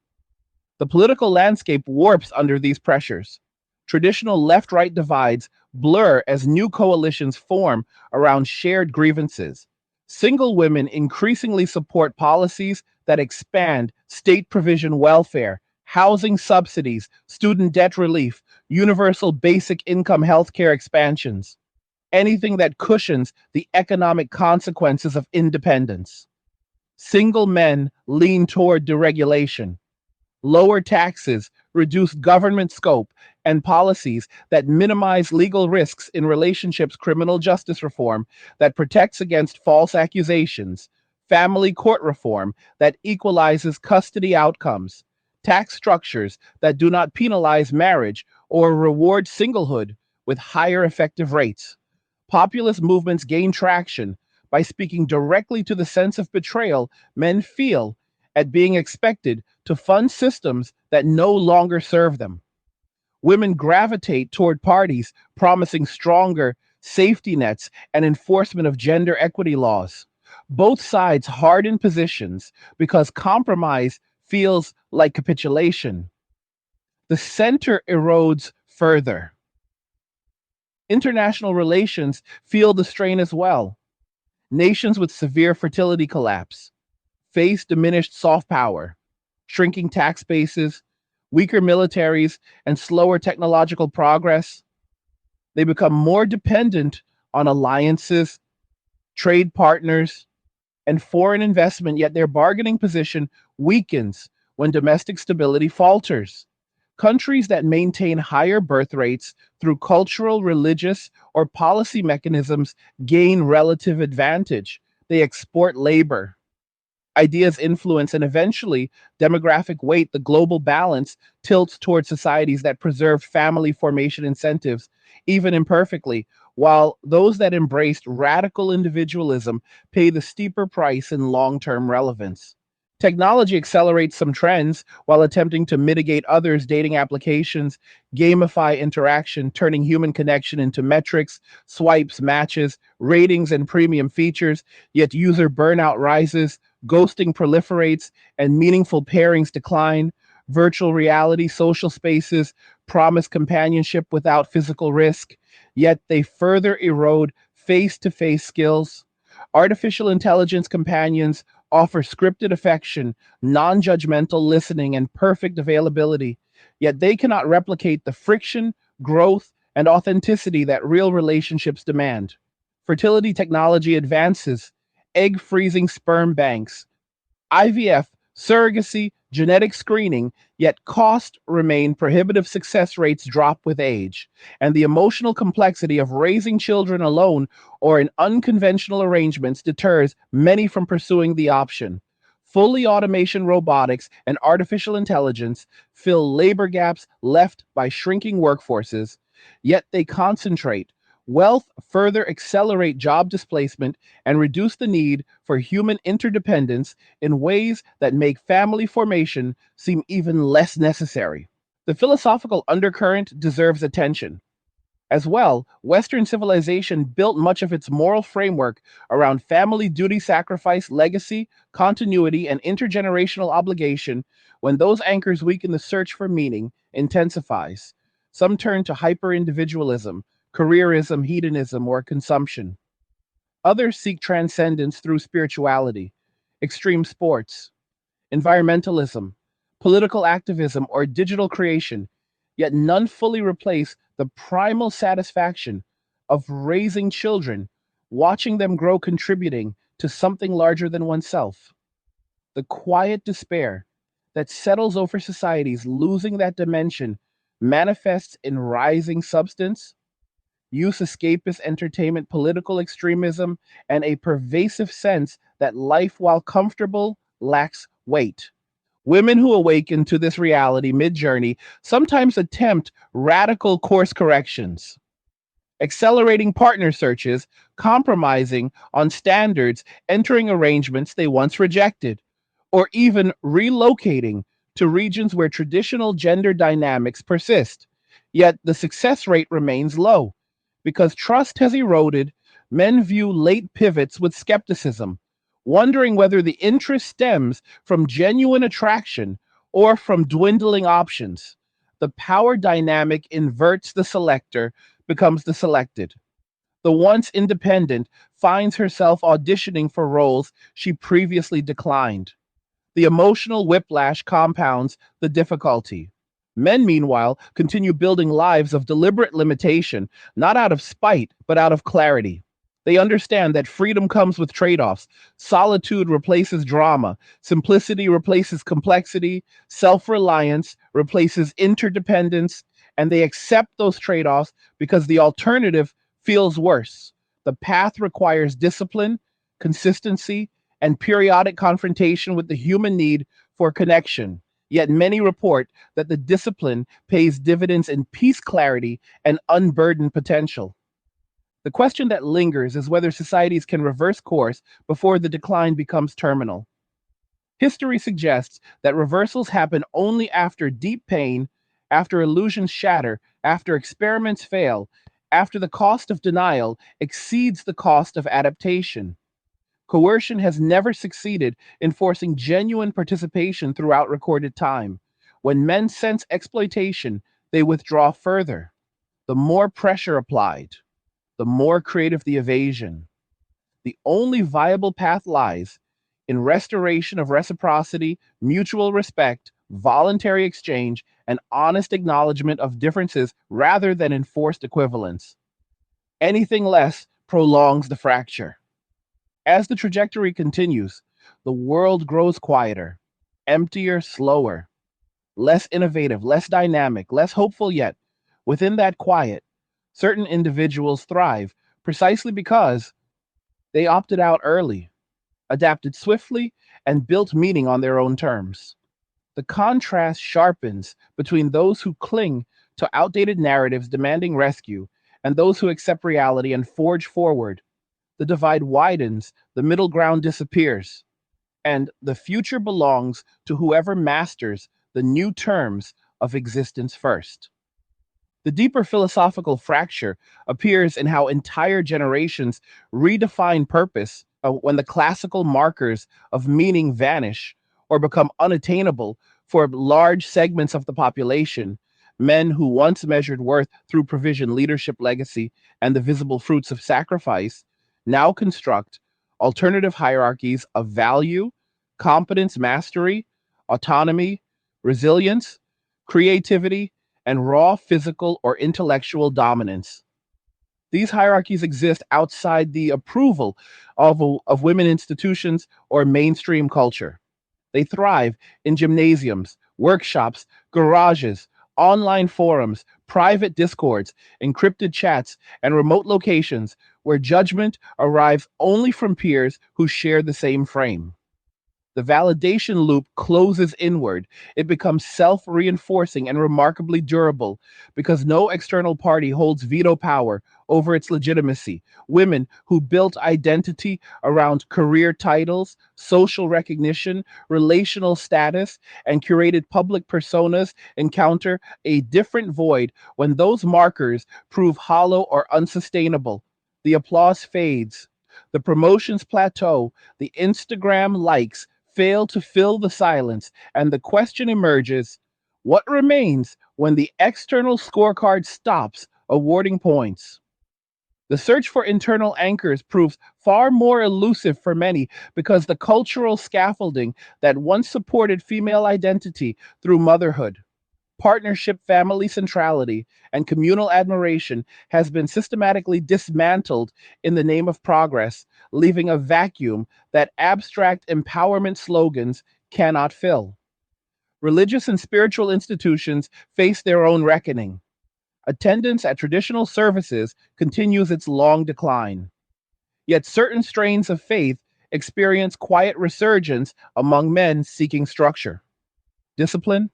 The political landscape warps under these pressures. Traditional left right divides blur as new coalitions form around shared grievances. Single women increasingly support policies that expand state provision welfare, housing subsidies, student debt relief, universal basic income healthcare expansions, anything that cushions the economic consequences of independence. Single men lean toward deregulation, lower taxes, reduced government scope, and policies that minimize legal risks in relationships, criminal justice reform that protects against false accusations, family court reform that equalizes custody outcomes, tax structures that do not penalize marriage or reward singlehood with higher effective rates. Populist movements gain traction by speaking directly to the sense of betrayal men feel at being expected to fund systems that no longer serve them. Women gravitate toward parties promising stronger safety nets and enforcement of gender equity laws. Both sides harden positions because compromise feels like capitulation. The center erodes further. International relations feel the strain as well. Nations with severe fertility collapse face diminished soft power, shrinking tax bases, weaker militaries, and slower technological progress. They become more dependent on alliances, trade partners, and foreign investment, yet their bargaining position weakens when domestic stability falters. Countries that maintain higher birth rates through cultural, religious, or policy mechanisms gain relative advantage. They export labor, ideas influence, and eventually demographic weight. The global balance tilts towards societies that preserve family formation incentives, even imperfectly, while those that embraced radical individualism pay the steeper price in long term relevance. Technology accelerates some trends while attempting to mitigate others. Dating applications gamify interaction, turning human connection into metrics, swipes, matches, ratings, and premium features, yet user burnout rises, ghosting proliferates, and meaningful pairings decline. Virtual reality, social spaces promise companionship without physical risk, yet they further erode face to face skills. Artificial intelligence companions offer scripted affection, non judgmental listening, and perfect availability, yet they cannot replicate the friction, growth, and authenticity that real relationships demand. Fertility technology advances, egg freezing sperm banks, IVF, surrogacy, genetic screening, yet costs remain prohibitive, success rates drop with age, and the emotional complexity of raising children alone or in unconventional arrangements deters many from pursuing the option. Fully automation robotics and artificial intelligence fill labor gaps left by shrinking workforces, yet they concentrate. Wealth further accelerate job displacement and reduce the need for human interdependence in ways that make family formation seem even less necessary. The philosophical undercurrent deserves attention. As well, Western civilization built much of its moral framework around family duty, sacrifice, legacy, continuity, and intergenerational obligation. When those anchors weaken, the search for meaning intensifies. Some turn to hyper individualism, careerism, hedonism, or consumption. Others seek transcendence through spirituality, extreme sports, environmentalism, political activism, or digital creation, yet none fully replace the primal satisfaction of raising children, watching them grow, contributing to something larger than oneself. The quiet despair that settles over societies losing that dimension manifests in rising substance, youth escapist entertainment, political extremism, and a pervasive sense that life, while comfortable, lacks weight. Women who awaken to this reality mid journey sometimes attempt radical course corrections, accelerating partner searches, compromising on standards, entering arrangements they once rejected, or even relocating to regions where traditional gender dynamics persist. Yet the success rate remains low. Because trust has eroded, men view late pivots with skepticism, wondering whether the interest stems from genuine attraction or from dwindling options. The power dynamic inverts, the selector becomes the selected. The once independent finds herself auditioning for roles she previously declined. The emotional whiplash compounds the difficulty. Men, meanwhile, continue building lives of deliberate limitation, not out of spite, but out of clarity. They understand that freedom comes with trade offs. Solitude replaces drama, simplicity replaces complexity, self reliance replaces interdependence, and they accept those trade offs because the alternative feels worse. The path requires discipline, consistency, and periodic confrontation with the human need for connection. Yet many report that the discipline pays dividends in peace, clarity, and unburdened potential. The question that lingers is whether societies can reverse course before the decline becomes terminal. History suggests that reversals happen only after deep pain, after illusions shatter, after experiments fail, after the cost of denial exceeds the cost of adaptation. Coercion has never succeeded in forcing genuine participation throughout recorded time. When men sense exploitation, they withdraw further. The more pressure applied, the more creative the evasion. The only viable path lies in restoration of reciprocity, mutual respect, voluntary exchange, and honest acknowledgement of differences rather than enforced equivalence. Anything less prolongs the fracture. As the trajectory continues, the world grows quieter, emptier, slower, less innovative, less dynamic, less hopeful yet. Within that quiet, certain individuals thrive precisely because they opted out early, adapted swiftly, and built meaning on their own terms. The contrast sharpens between those who cling to outdated narratives demanding rescue and those who accept reality and forge forward. The divide widens, the middle ground disappears, and the future belongs to whoever masters the new terms of existence first. The deeper philosophical fracture appears in how entire generations redefine purpose when the classical markers of meaning vanish or become unattainable for large segments of the population. Men who once measured worth through provision, leadership, legacy, and the visible fruits of sacrifice now construct alternative hierarchies of value, competence, mastery, autonomy, resilience, creativity, and raw physical or intellectual dominance. These hierarchies exist outside the approval of women institutions or mainstream culture. They thrive in gymnasiums, workshops, garages, online forums, private discords, encrypted chats, and remote locations where judgment arrives only from peers who share the same frame. The validation loop closes inward. It becomes self reinforcing and remarkably durable because no external party holds veto power over its legitimacy. Women who built identity around career titles, social recognition, relational status, and curated public personas encounter a different void when those markers prove hollow or unsustainable. The applause fades, the promotions plateau, the Instagram likes fail to fill the silence, and the question emerges: what remains when the external scorecard stops awarding points? The search for internal anchors proves far more elusive for many because the cultural scaffolding that once supported female identity through motherhood, Partnership, family centrality, and communal admiration has been systematically dismantled in the name of progress, leaving a vacuum that abstract empowerment slogans cannot fill. Religious and spiritual institutions face their own reckoning. Attendance at traditional services continues its long decline. Yet certain strains of faith experience quiet resurgence among men seeking structure, discipline,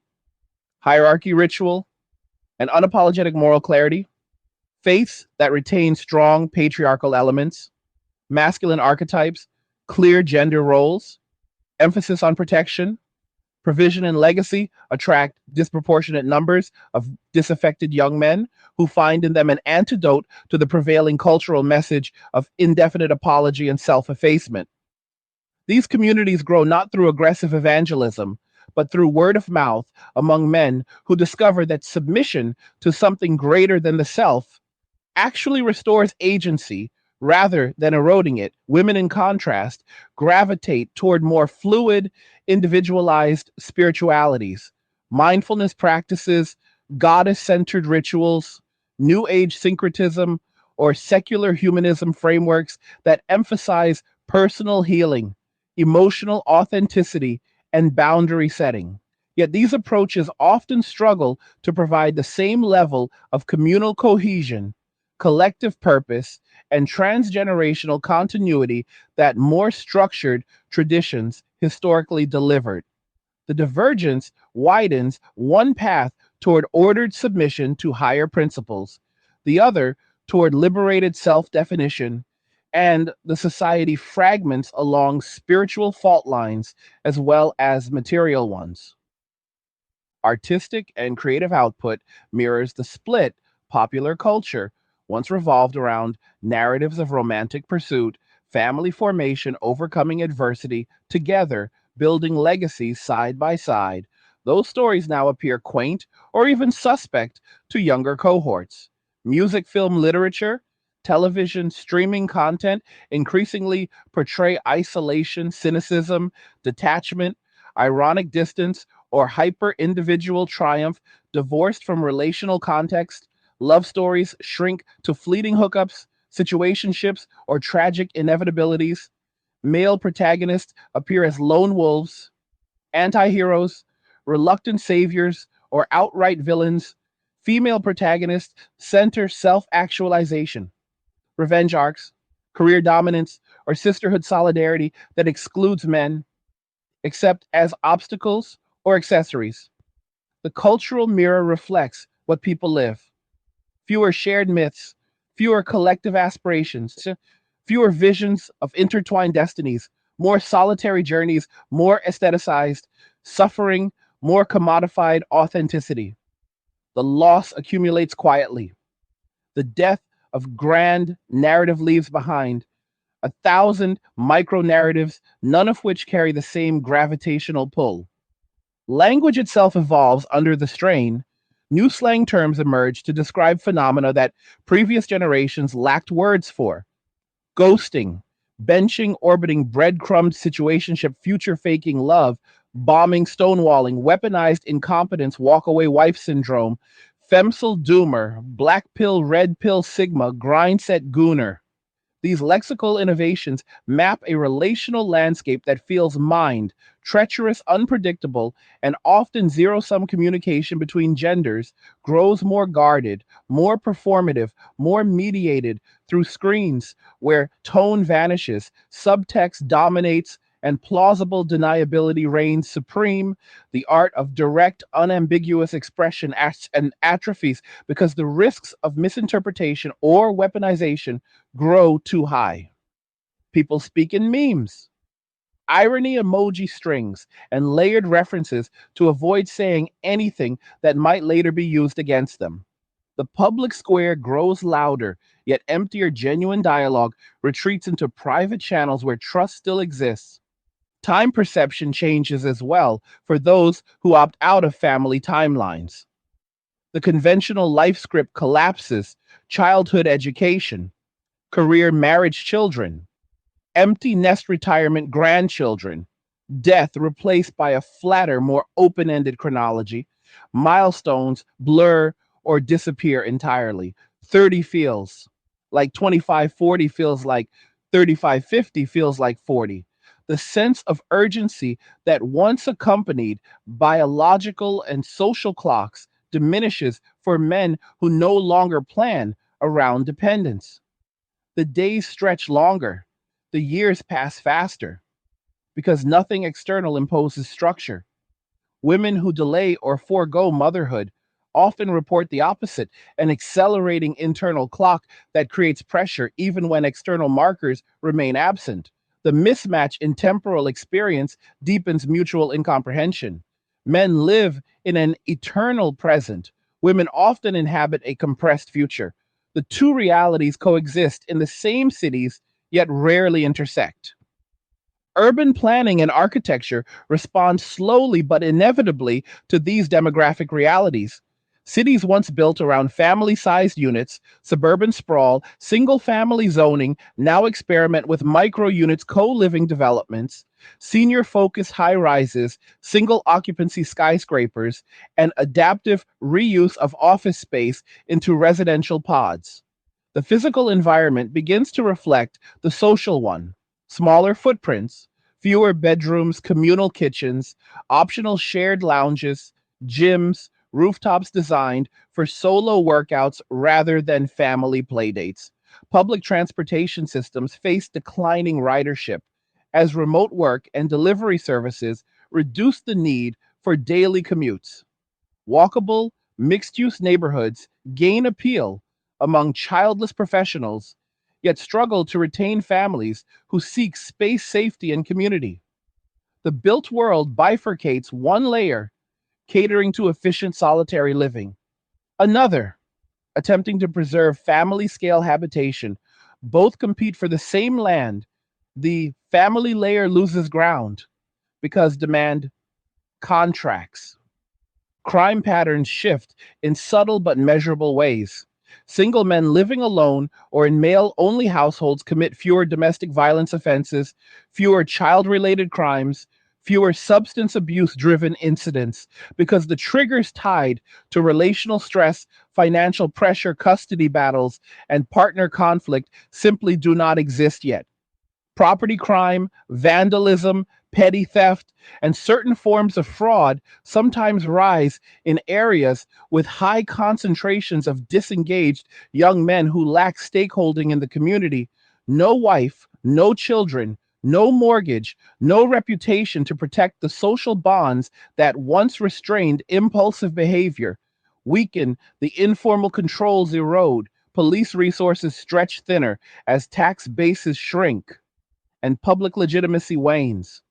hierarchy ritual, and unapologetic moral clarity. Faiths that retain strong patriarchal elements, masculine archetypes, clear gender roles, emphasis on protection, provision, and legacy attract disproportionate numbers of disaffected young men who find in them an antidote to the prevailing cultural message of indefinite apology and self effacement. These communities grow not through aggressive evangelism, but through word of mouth among men who discover that submission to something greater than the self actually restores agency rather than eroding it. Women, in contrast, gravitate toward more fluid, individualized spiritualities, mindfulness practices, goddess centered rituals, New Age syncretism, or secular humanism frameworks that emphasize personal healing, emotional authenticity, and boundary setting. Yet these approaches often struggle to provide the same level of communal cohesion, collective purpose, and transgenerational continuity that more structured traditions historically delivered. The divergence widens, one path toward ordered submission to higher principles, the other toward liberated self definition, and the society fragments along spiritual fault lines as well as material ones. Artistic and creative output mirrors the split. Popular culture once revolved around narratives of romantic pursuit, family formation, overcoming adversity, together, building legacies side by side. Those stories now appear quaint or even suspect to younger cohorts. Music, film, literature, television, streaming content increasingly portray isolation, cynicism, detachment, ironic distance, or hyper individual triumph divorced from relational context. Love stories shrink to fleeting hookups, situationships, or tragic inevitabilities. Male protagonists appear as lone wolves, anti heroes, reluctant saviors, or outright villains. Female protagonists center self actualization, revenge arcs, career dominance, or sisterhood solidarity that excludes men, except as obstacles or accessories. The cultural mirror reflects what people live. Fewer shared myths, fewer collective aspirations, fewer visions of intertwined destinies, more solitary journeys, more aestheticized suffering, more commodified authenticity. The loss accumulates quietly. The death of grand narrative leaves behind a thousand micro narratives, none of which carry the same gravitational pull. Language itself evolves under the strain. New slang terms emerge to describe phenomena that previous generations lacked words for. Ghosting, benching, orbiting, breadcrumbed situationship, future faking love, bombing, stonewalling, weaponized incompetence, walkaway wife syndrome, femcil doomer, black pill, red pill, sigma, grind set gooner. These lexical innovations map a relational landscape that feels mined, treacherous, unpredictable, and often zero sum communication between genders grows more guarded, more performative, more mediated through screens where tone vanishes, subtext dominates, and plausible deniability reigns supreme. The art of direct, unambiguous expression and atrophies because the risks of misinterpretation or weaponization grow too high. People speak in memes, irony emoji strings, and layered references to avoid saying anything that might later be used against them. The public square grows louder, yet emptier genuine dialogue retreats into private channels where trust still exists. Time perception changes as well for those who opt out of family timelines. The conventional life script collapses: childhood education, career marriage children, empty nest retirement grandchildren, death replaced by a flatter, more open ended chronology. Milestones blur or disappear entirely. 30 feels like 25-40 feels like 35-50 feels like 40. The sense of urgency that once accompanied biological and social clocks diminishes for men who no longer plan around dependence. The days stretch longer, the years pass faster, because nothing external imposes structure. Women who delay or forego motherhood often report the opposite, an accelerating internal clock that creates pressure even when external markers remain absent. The mismatch in temporal experience deepens mutual incomprehension. Men live in an eternal present. Women often inhabit a compressed future. The two realities coexist in the same cities, yet rarely intersect. Urban planning and architecture respond slowly but inevitably to these demographic realities. Cities once built around family sized units, suburban sprawl, single family zoning now experiment with micro units, co living developments, senior focused high rises, single occupancy skyscrapers, and adaptive reuse of office space into residential pods. The physical environment begins to reflect the social one. Smaller footprints, fewer bedrooms, communal kitchens, optional shared lounges, gyms, rooftops designed for solo workouts rather than family playdates. Public transportation systems face declining ridership as remote work and delivery services reduce the need for daily commutes. Walkable, mixed use neighborhoods gain appeal among childless professionals, yet struggle to retain families who seek space, safety, and community. The built world bifurcates one layer, catering to efficient solitary living, another, attempting to preserve family scale habitation. Both compete for the same land. The family layer loses ground because demand contracts. Crime patterns shift in subtle but measurable ways. Single men living alone or in male only households commit fewer domestic violence offenses, fewer child related crimes, fewer substance abuse driven incidents, because the triggers tied to relational stress, financial pressure, custody battles, and partner conflict simply do not exist yet. Property crime, vandalism, petty theft, and certain forms of fraud sometimes rise in areas with high concentrations of disengaged young men who lack stakeholding in the community. No wife, no children, no mortgage, no reputation to protect the social bonds that once restrained impulsive behavior. Weaken, the informal controls erode, police resources stretch thinner as tax bases shrink and public legitimacy wanes.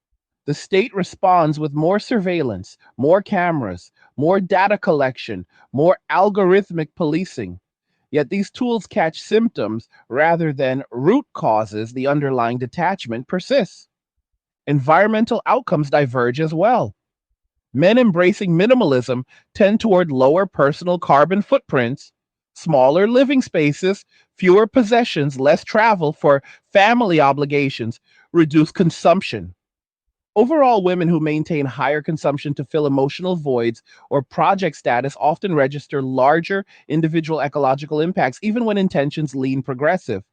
The state responds with more surveillance, more cameras, more data collection, more algorithmic policing. Yet these tools catch symptoms rather than root causes. The underlying detachment persists. Environmental outcomes diverge as well. Men embracing minimalism tend toward lower personal carbon footprints, smaller living spaces, fewer possessions, less travel for family obligations, reduced consumption. Overall, women who maintain higher consumption to fill emotional voids or project status often register larger individual ecological impacts, even when intentions lean progressive.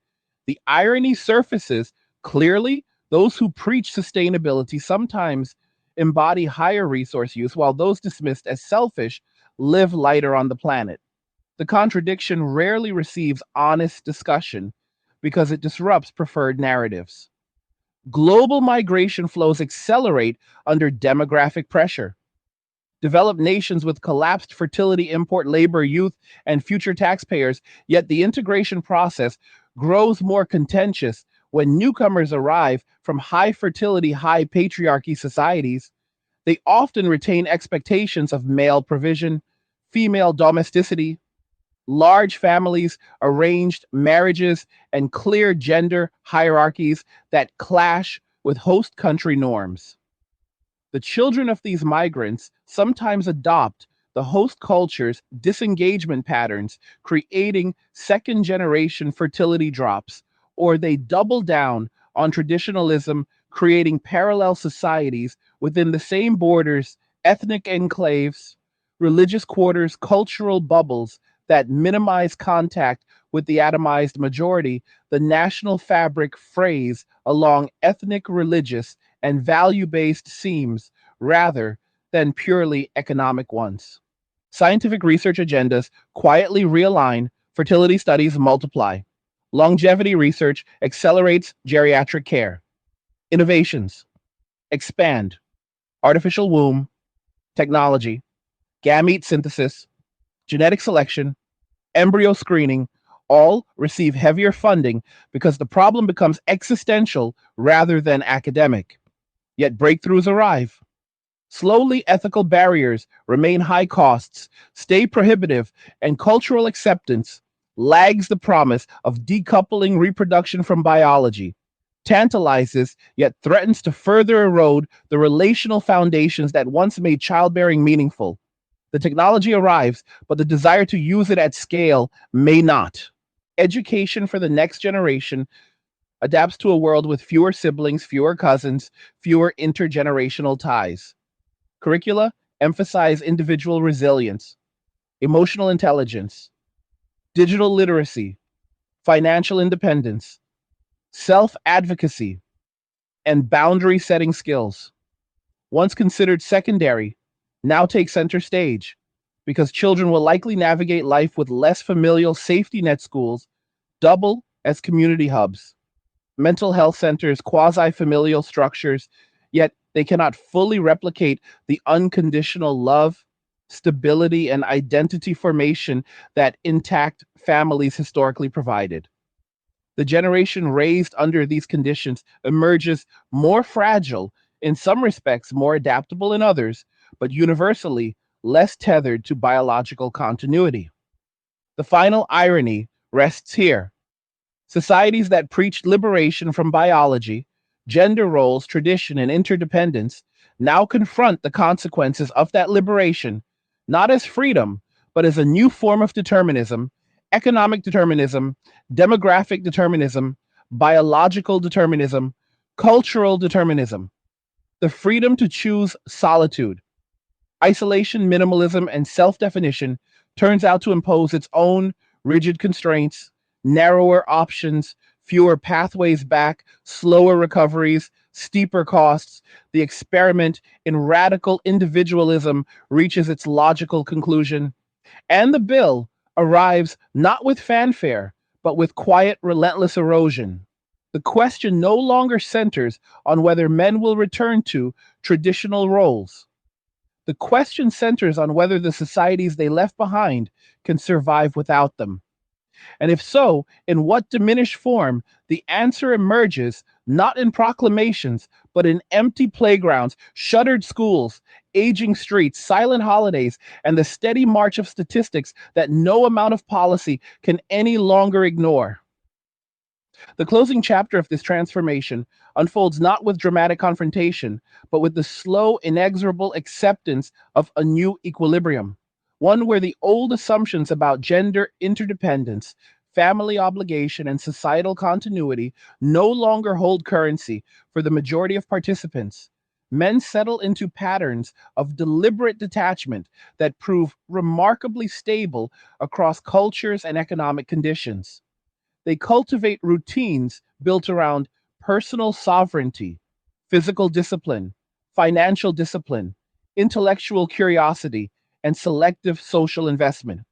The irony surfaces clearly. Those who preach sustainability sometimes embody higher resource use, while those dismissed as selfish live lighter on the planet. The contradiction rarely receives honest discussion because it disrupts preferred narratives. Global migration flows accelerate under demographic pressure. Developed nations with collapsed fertility import labor, youth, and future taxpayers, yet the integration process grows more contentious when newcomers arrive from high fertility, high patriarchy societies. They often retain expectations of male provision, female domesticity, large families, arranged marriages, and clear gender hierarchies that clash with host country norms. The children of these migrants sometimes adopt the host culture's disengagement patterns, creating second generation fertility drops, or they double down on traditionalism, creating parallel societies within the same borders, ethnic enclaves, Religious quarters, cultural bubbles that minimize contact with the atomized majority, the national fabric frays along ethnic, religious, and value based seams rather than purely economic ones. Scientific research agendas quietly realign, fertility studies multiply. Longevity research accelerates geriatric care. Innovations expand artificial womb, technology, gamete synthesis, genetic selection, embryo screening, all receive heavier funding because the problem becomes existential rather than academic. Yet breakthroughs arrive. Slowly, ethical barriers remain high costs, stay prohibitive, and cultural acceptance lags the promise of decoupling reproduction from biology. Tantalizes, yet threatens to further erode the relational foundations that once made childbearing meaningful. The technology arrives, but the desire to use it at scale may not. Education for the next generation adapts to a world with fewer siblings, fewer cousins, fewer intergenerational ties. Curricula emphasize individual resilience, emotional intelligence, digital literacy, financial independence, self advocacy, and boundary setting skills. Once considered secondary, now take center stage because children will likely navigate life with less familial safety net schools double as community hubs, mental health centers, quasi familial structures, yet they cannot fully replicate the unconditional love, stability, and identity formation that intact families historically provided. The generation raised under these conditions emerges more fragile, in some respects, more adaptable in others, but universally less tethered to biological continuity. The final irony rests here. Societies that preached liberation from biology, gender roles, tradition, and interdependence now confront the consequences of that liberation, not as freedom, but as a new form of determinism, economic determinism, demographic determinism, biological determinism, cultural determinism. The freedom to choose solitude, isolation, minimalism, and self definition turns out to impose its own rigid constraints, narrower options, fewer pathways back, slower recoveries, steeper costs. The experiment in radical individualism reaches its logical conclusion, and the bill arrives not with fanfare, but with quiet, relentless erosion. The question no longer centers on whether men will return to traditional roles. The question centers on whether the societies they left behind can survive without them. And if so, in what diminished form, the answer emerges not in proclamations, but in empty playgrounds, shuttered schools, aging streets, silent holidays, and the steady march of statistics that no amount of policy can any longer ignore. The closing chapter of this transformation unfolds not with dramatic confrontation, but with the slow, inexorable acceptance of a new equilibrium, one where the old assumptions about gender interdependence, family obligation, and societal continuity no longer hold currency for the majority of participants. Men settle into patterns of deliberate detachment that prove remarkably stable across cultures and economic conditions. They cultivate routines built around personal sovereignty, physical discipline, financial discipline, intellectual curiosity, and selective social investment.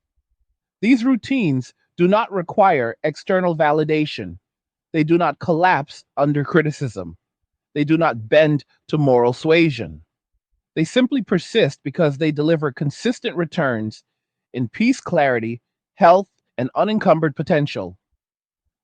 These routines do not require external validation. They do not collapse under criticism. They do not bend to moral suasion. They simply persist because they deliver consistent returns in peace, clarity, health, and unencumbered potential.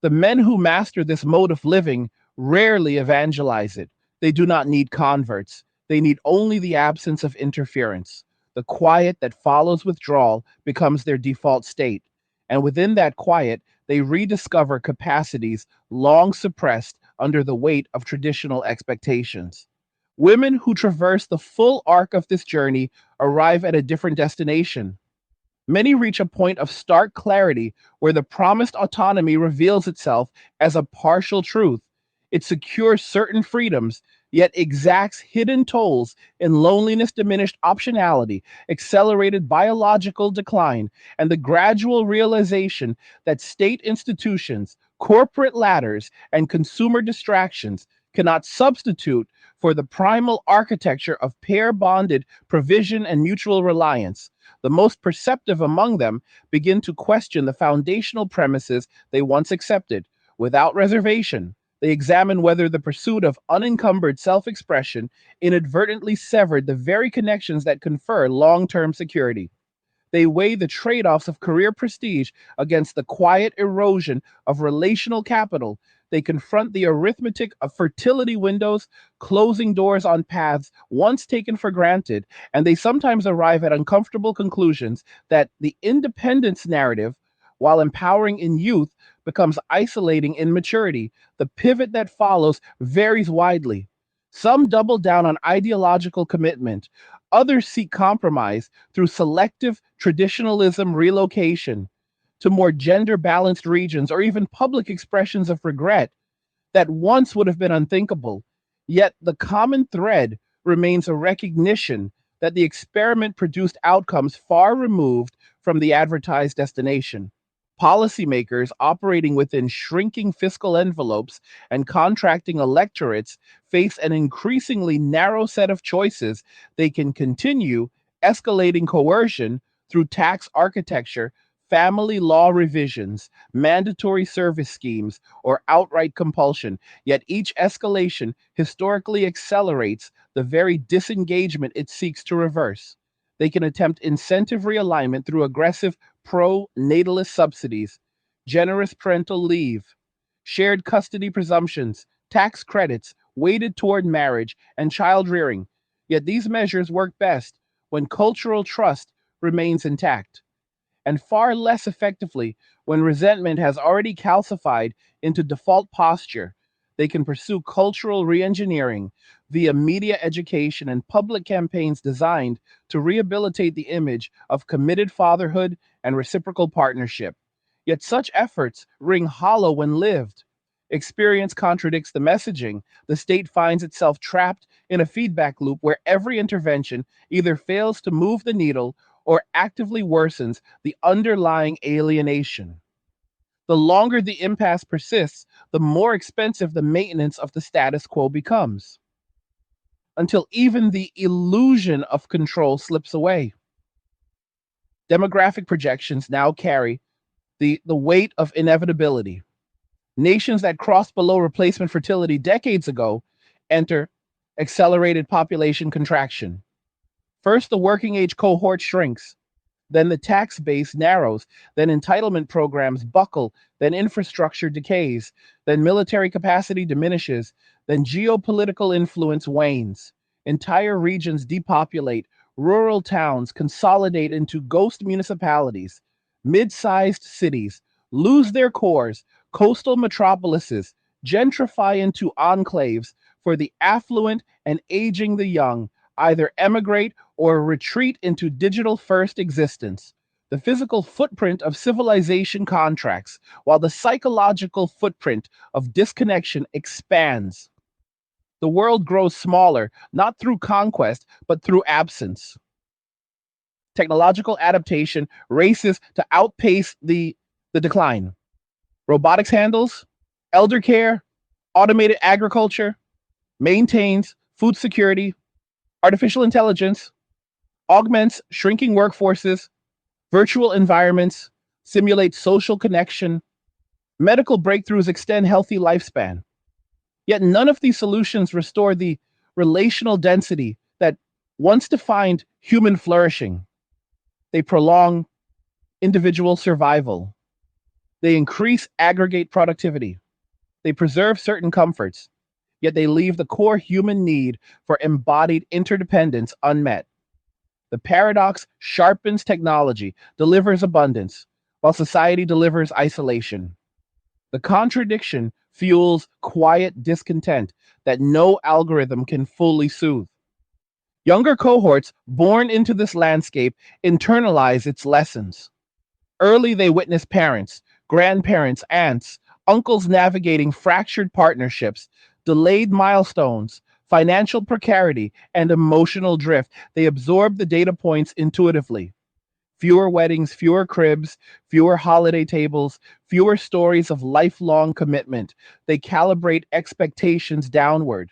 The men who master this mode of living rarely evangelize it. They do not need converts. They need only the absence of interference. The quiet that follows withdrawal becomes their default state. And within that quiet, they rediscover capacities long suppressed under the weight of traditional expectations. Women who traverse the full arc of this journey arrive at a different destination. Many reach a point of stark clarity where the promised autonomy reveals itself as a partial truth. It secures certain freedoms, yet exacts hidden tolls in loneliness, diminished optionality, accelerated biological decline, and the gradual realization that state institutions, corporate ladders, and consumer distractions cannot substitute for the primal architecture of pair bonded provision and mutual reliance. The most perceptive among them begin to question the foundational premises they once accepted without reservation. They examine whether the pursuit of unencumbered self expression inadvertently severed the very connections that confer long term security. They weigh the trade offs of career prestige against the quiet erosion of relational capital. They confront the arithmetic of fertility windows, closing doors on paths once taken for granted, and they sometimes arrive at uncomfortable conclusions that the independence narrative, while empowering in youth, becomes isolating in maturity. The pivot that follows varies widely. Some double down on ideological commitment, others seek compromise through selective traditionalism relocation to more gender balanced regions or even public expressions of regret that once would have been unthinkable. Yet the common thread remains a recognition that the experiment produced outcomes far removed from the advertised destination. Policymakers operating within shrinking fiscal envelopes and contracting electorates face an increasingly narrow set of choices. They can continue escalating coercion through tax architecture, family law revisions, mandatory service schemes, or outright compulsion. Yet each escalation historically accelerates the very disengagement it seeks to reverse. They can attempt incentive realignment through aggressive pro natalist subsidies, generous parental leave, shared custody presumptions, tax credits weighted toward marriage and child rearing. Yet these measures work best when cultural trust remains intact, and far less effectively when resentment has already calcified into default posture. They can pursue cultural reengineering via media education and public campaigns designed to rehabilitate the image of committed fatherhood and reciprocal partnership. Yet such efforts ring hollow when lived. Experience contradicts the messaging. The state finds itself trapped in a feedback loop where every intervention either fails to move the needle or actively worsens the underlying alienation. The longer the impasse persists, the more expensive the maintenance of the status quo becomes, until even the illusion of control slips away. Demographic projections now carry the weight of inevitability. Nations that crossed below replacement fertility decades ago enter accelerated population contraction. First, the working age cohort shrinks. Then the tax base narrows, then entitlement programs buckle, then infrastructure decays, then military capacity diminishes, then geopolitical influence wanes. Entire regions depopulate, rural towns consolidate into ghost municipalities, mid sized cities lose their cores, coastal metropolises gentrify into enclaves for the affluent and aging the young, either emigrate or retreat into digital first existence. The physical footprint of civilization contracts, while the psychological footprint of disconnection expands. The world grows smaller, not through conquest, but through absence. Technological adaptation races to outpace the decline. Robotics handles, elder care, automated agriculture, maintains food security, artificial intelligence, augments shrinking workforces, virtual environments, simulate social connection, medical breakthroughs extend healthy lifespan. Yet none of these solutions restore the relational density that once defined human flourishing. They prolong individual survival. They increase aggregate productivity. They preserve certain comforts, yet they leave the core human need for embodied interdependence unmet. The paradox sharpens technology, delivers abundance, while society delivers isolation. The contradiction fuels quiet discontent that no algorithm can fully soothe. Younger cohorts born into this landscape internalize its lessons. Early, they witness parents, grandparents, aunts, uncles navigating fractured partnerships, delayed milestones, financial precarity, and emotional drift. They absorb the data points intuitively. Fewer weddings, fewer cribs, fewer holiday tables, fewer stories of lifelong commitment. They calibrate expectations downward.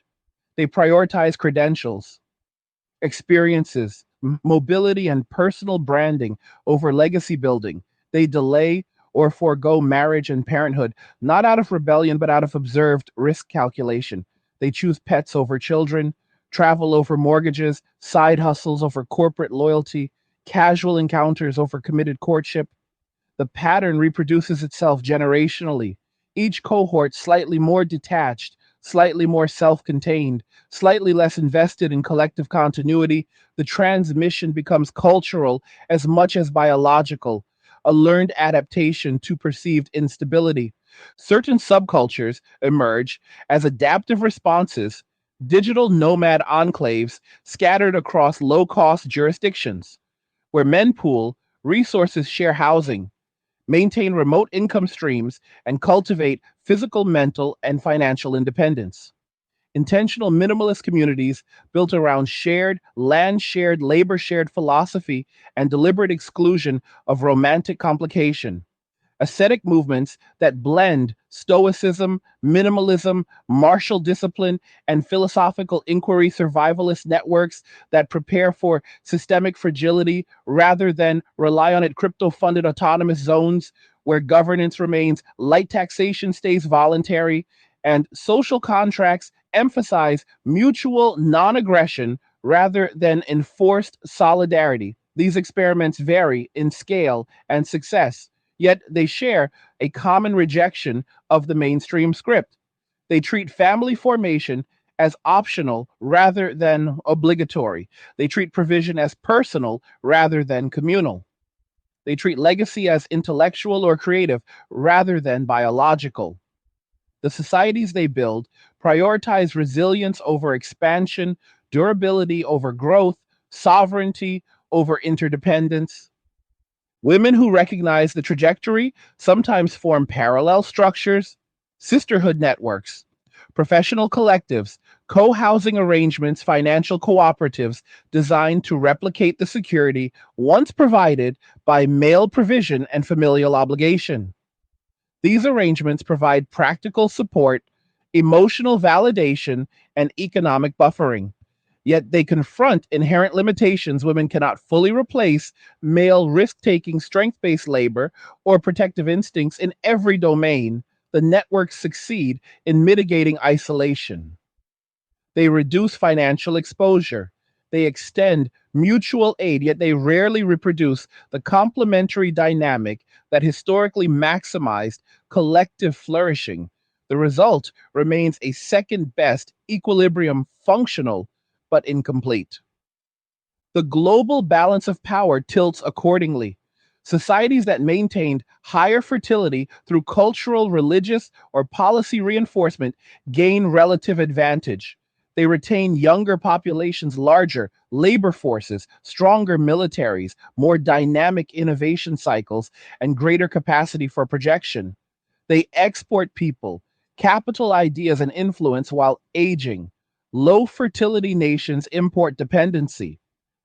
They prioritize credentials, experiences, mobility, and personal branding over legacy building. They delay or forego marriage and parenthood, not out of rebellion, but out of observed risk calculation. They choose pets over children, travel over mortgages, side hustles over corporate loyalty, casual encounters over committed courtship. The pattern reproduces itself generationally, each cohort slightly more detached, slightly more self contained, slightly less invested in collective continuity. The transmission becomes cultural as much as biological, a learned adaptation to perceived instability. Certain subcultures emerge as adaptive responses, digital nomad enclaves scattered across low cost jurisdictions, where men pool, resources share housing, maintain remote income streams, and cultivate physical, mental, and financial independence. Intentional minimalist communities built around shared, land shared, labor shared philosophy and deliberate exclusion of romantic complication. Ascetic movements that blend stoicism, minimalism, martial discipline, and philosophical inquiry, survivalist networks that prepare for systemic fragility rather than rely on it, crypto funded autonomous zones where governance remains, light taxation stays voluntary, and social contracts emphasize mutual non aggression rather than enforced solidarity. These experiments vary in scale and success, yet they share a common rejection of the mainstream script. They treat family formation as optional rather than obligatory. They treat provision as personal rather than communal. They treat legacy as intellectual or creative rather than biological. The societies they build prioritize resilience over expansion, durability over growth, sovereignty over interdependence. Women who recognize the trajectory sometimes form parallel structures, sisterhood networks, professional collectives, co housing arrangements, financial cooperatives designed to replicate the security once provided by male provision and familial obligation. These arrangements provide practical support, emotional validation, and economic buffering. Yet they confront inherent limitations. Women cannot fully replace male risk taking, strength based labor or protective instincts in every domain. The networks succeed in mitigating isolation. They reduce financial exposure. They extend mutual aid, yet they rarely reproduce the complementary dynamic that historically maximized collective flourishing. The result remains a second best equilibrium, functional but incomplete. The global balance of power tilts accordingly. Societies that maintained higher fertility through cultural, religious, or policy reinforcement gain relative advantage. They retain younger populations, larger labor forces, stronger militaries, more dynamic innovation cycles, and greater capacity for projection. They export people, capital, ideas, and influence while aging. Low fertility nations import dependency.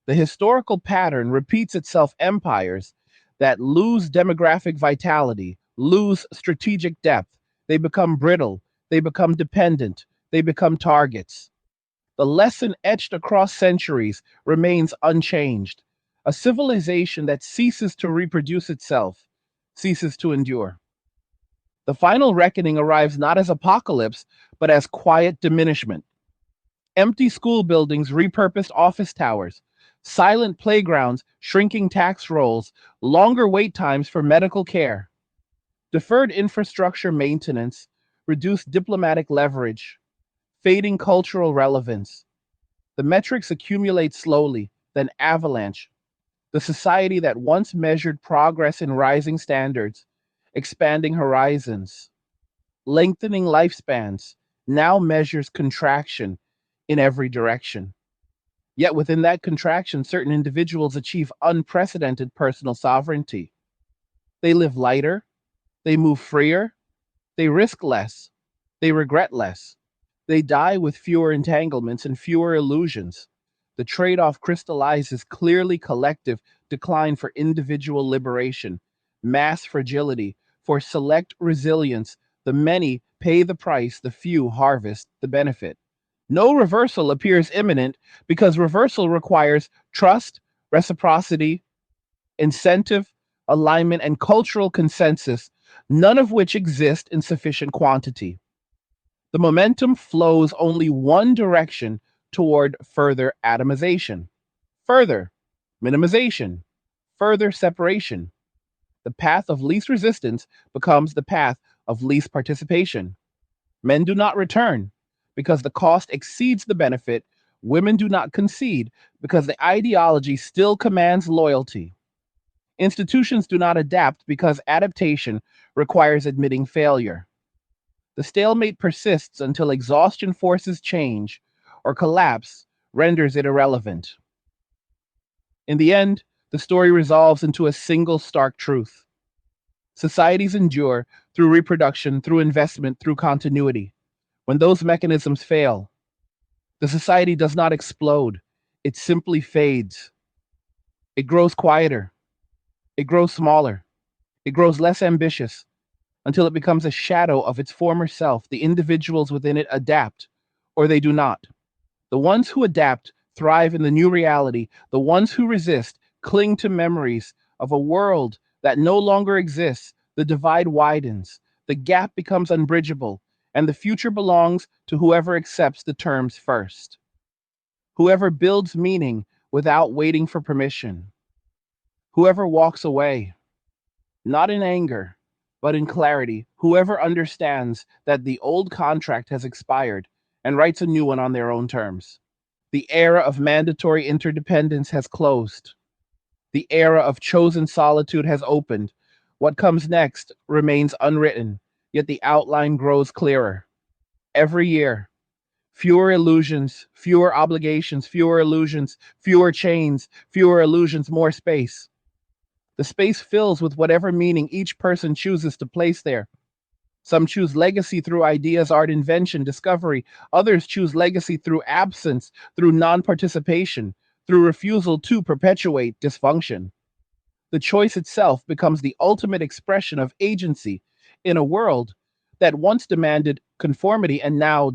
The historical pattern repeats itself. Empires that lose demographic vitality, lose strategic depth. They become brittle, they become dependent, they become targets. The lesson etched across centuries remains unchanged. A civilization that ceases to reproduce itself ceases to endure. The final reckoning arrives not as apocalypse, but as quiet diminishment. Empty school buildings, repurposed office towers, silent playgrounds, shrinking tax rolls, longer wait times for medical care, deferred infrastructure maintenance, reduced diplomatic leverage, fading cultural relevance. The metrics accumulate slowly, then avalanche. The society that once measured progress in rising standards, expanding horizons, lengthening lifespans, now measures contraction in every direction. Yet within that contraction, certain individuals achieve unprecedented personal sovereignty. They live lighter, they move freer, they risk less, they regret less. They die with fewer entanglements and fewer illusions. The trade off crystallizes clearly collective decline for individual liberation, mass fragility for select resilience. The many pay the price, the few harvest the benefit. No reversal appears imminent because reversal requires trust, reciprocity, incentive, alignment, and cultural consensus, none of which exist in sufficient quantity. The momentum flows only one direction toward further atomization, further minimization, further separation. The path of least resistance becomes the path of least participation. Men do not return because the cost exceeds the benefit. Women do not concede because the ideology still commands loyalty. Institutions do not adapt because adaptation requires admitting failure. The stalemate persists until exhaustion forces change or collapse renders it irrelevant. In the end, the story resolves into a single stark truth. Societies endure through reproduction, through investment, through continuity. When those mechanisms fail, the society does not explode, it simply fades. It grows quieter, it grows smaller, it grows less ambitious, until it becomes a shadow of its former self. The individuals within it adapt, or they do not. The ones who adapt thrive in the new reality. The ones who resist cling to memories of a world that no longer exists. The divide widens, the gap becomes unbridgeable, and the future belongs to whoever accepts the terms first. Whoever builds meaning without waiting for permission. Whoever walks away, not in anger, but in clarity. Whoever understands that the old contract has expired and writes a new one on their own terms. The era of mandatory interdependence has closed. The era of chosen solitude has opened. What comes next remains unwritten, yet the outline grows clearer. Every year, fewer illusions, fewer obligations, fewer illusions, fewer chains, fewer illusions, more space. The space fills with whatever meaning each person chooses to place there. Some choose legacy through ideas, art, invention, discovery. Others choose legacy through absence, through non participation, through refusal to perpetuate dysfunction. The choice itself becomes the ultimate expression of agency in a world that once demanded conformity and now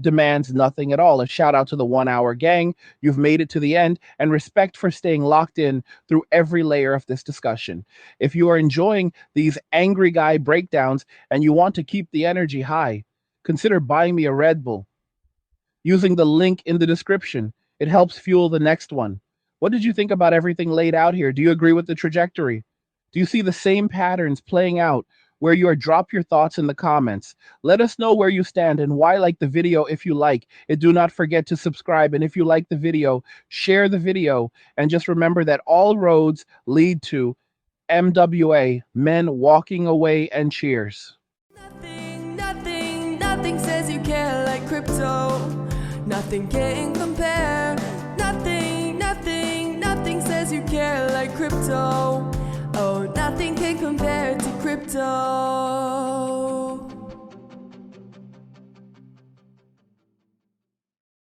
demands nothing at all. A shout out to the 1 hour gang. You've made it to the end, and respect for staying locked in through every layer of this discussion. If you are enjoying these angry guy breakdowns and you want to keep the energy high, consider buying me a Red Bull using the link in the description. It helps fuel the next one. What did you think about everything laid out here? Do you agree with the trajectory? Do you see the same patterns playing out where you are? Drop your thoughts in the comments. Let us know where you stand and why. Like the video if you like it. Do not forget to subscribe. And if you like the video, share the video. And just remember that all roads lead to MWA, men walking away, and cheers. Nothing says you care like crypto. Nothing can compare. Nothing says you care like crypto. Oh, nothing can compare to crypto.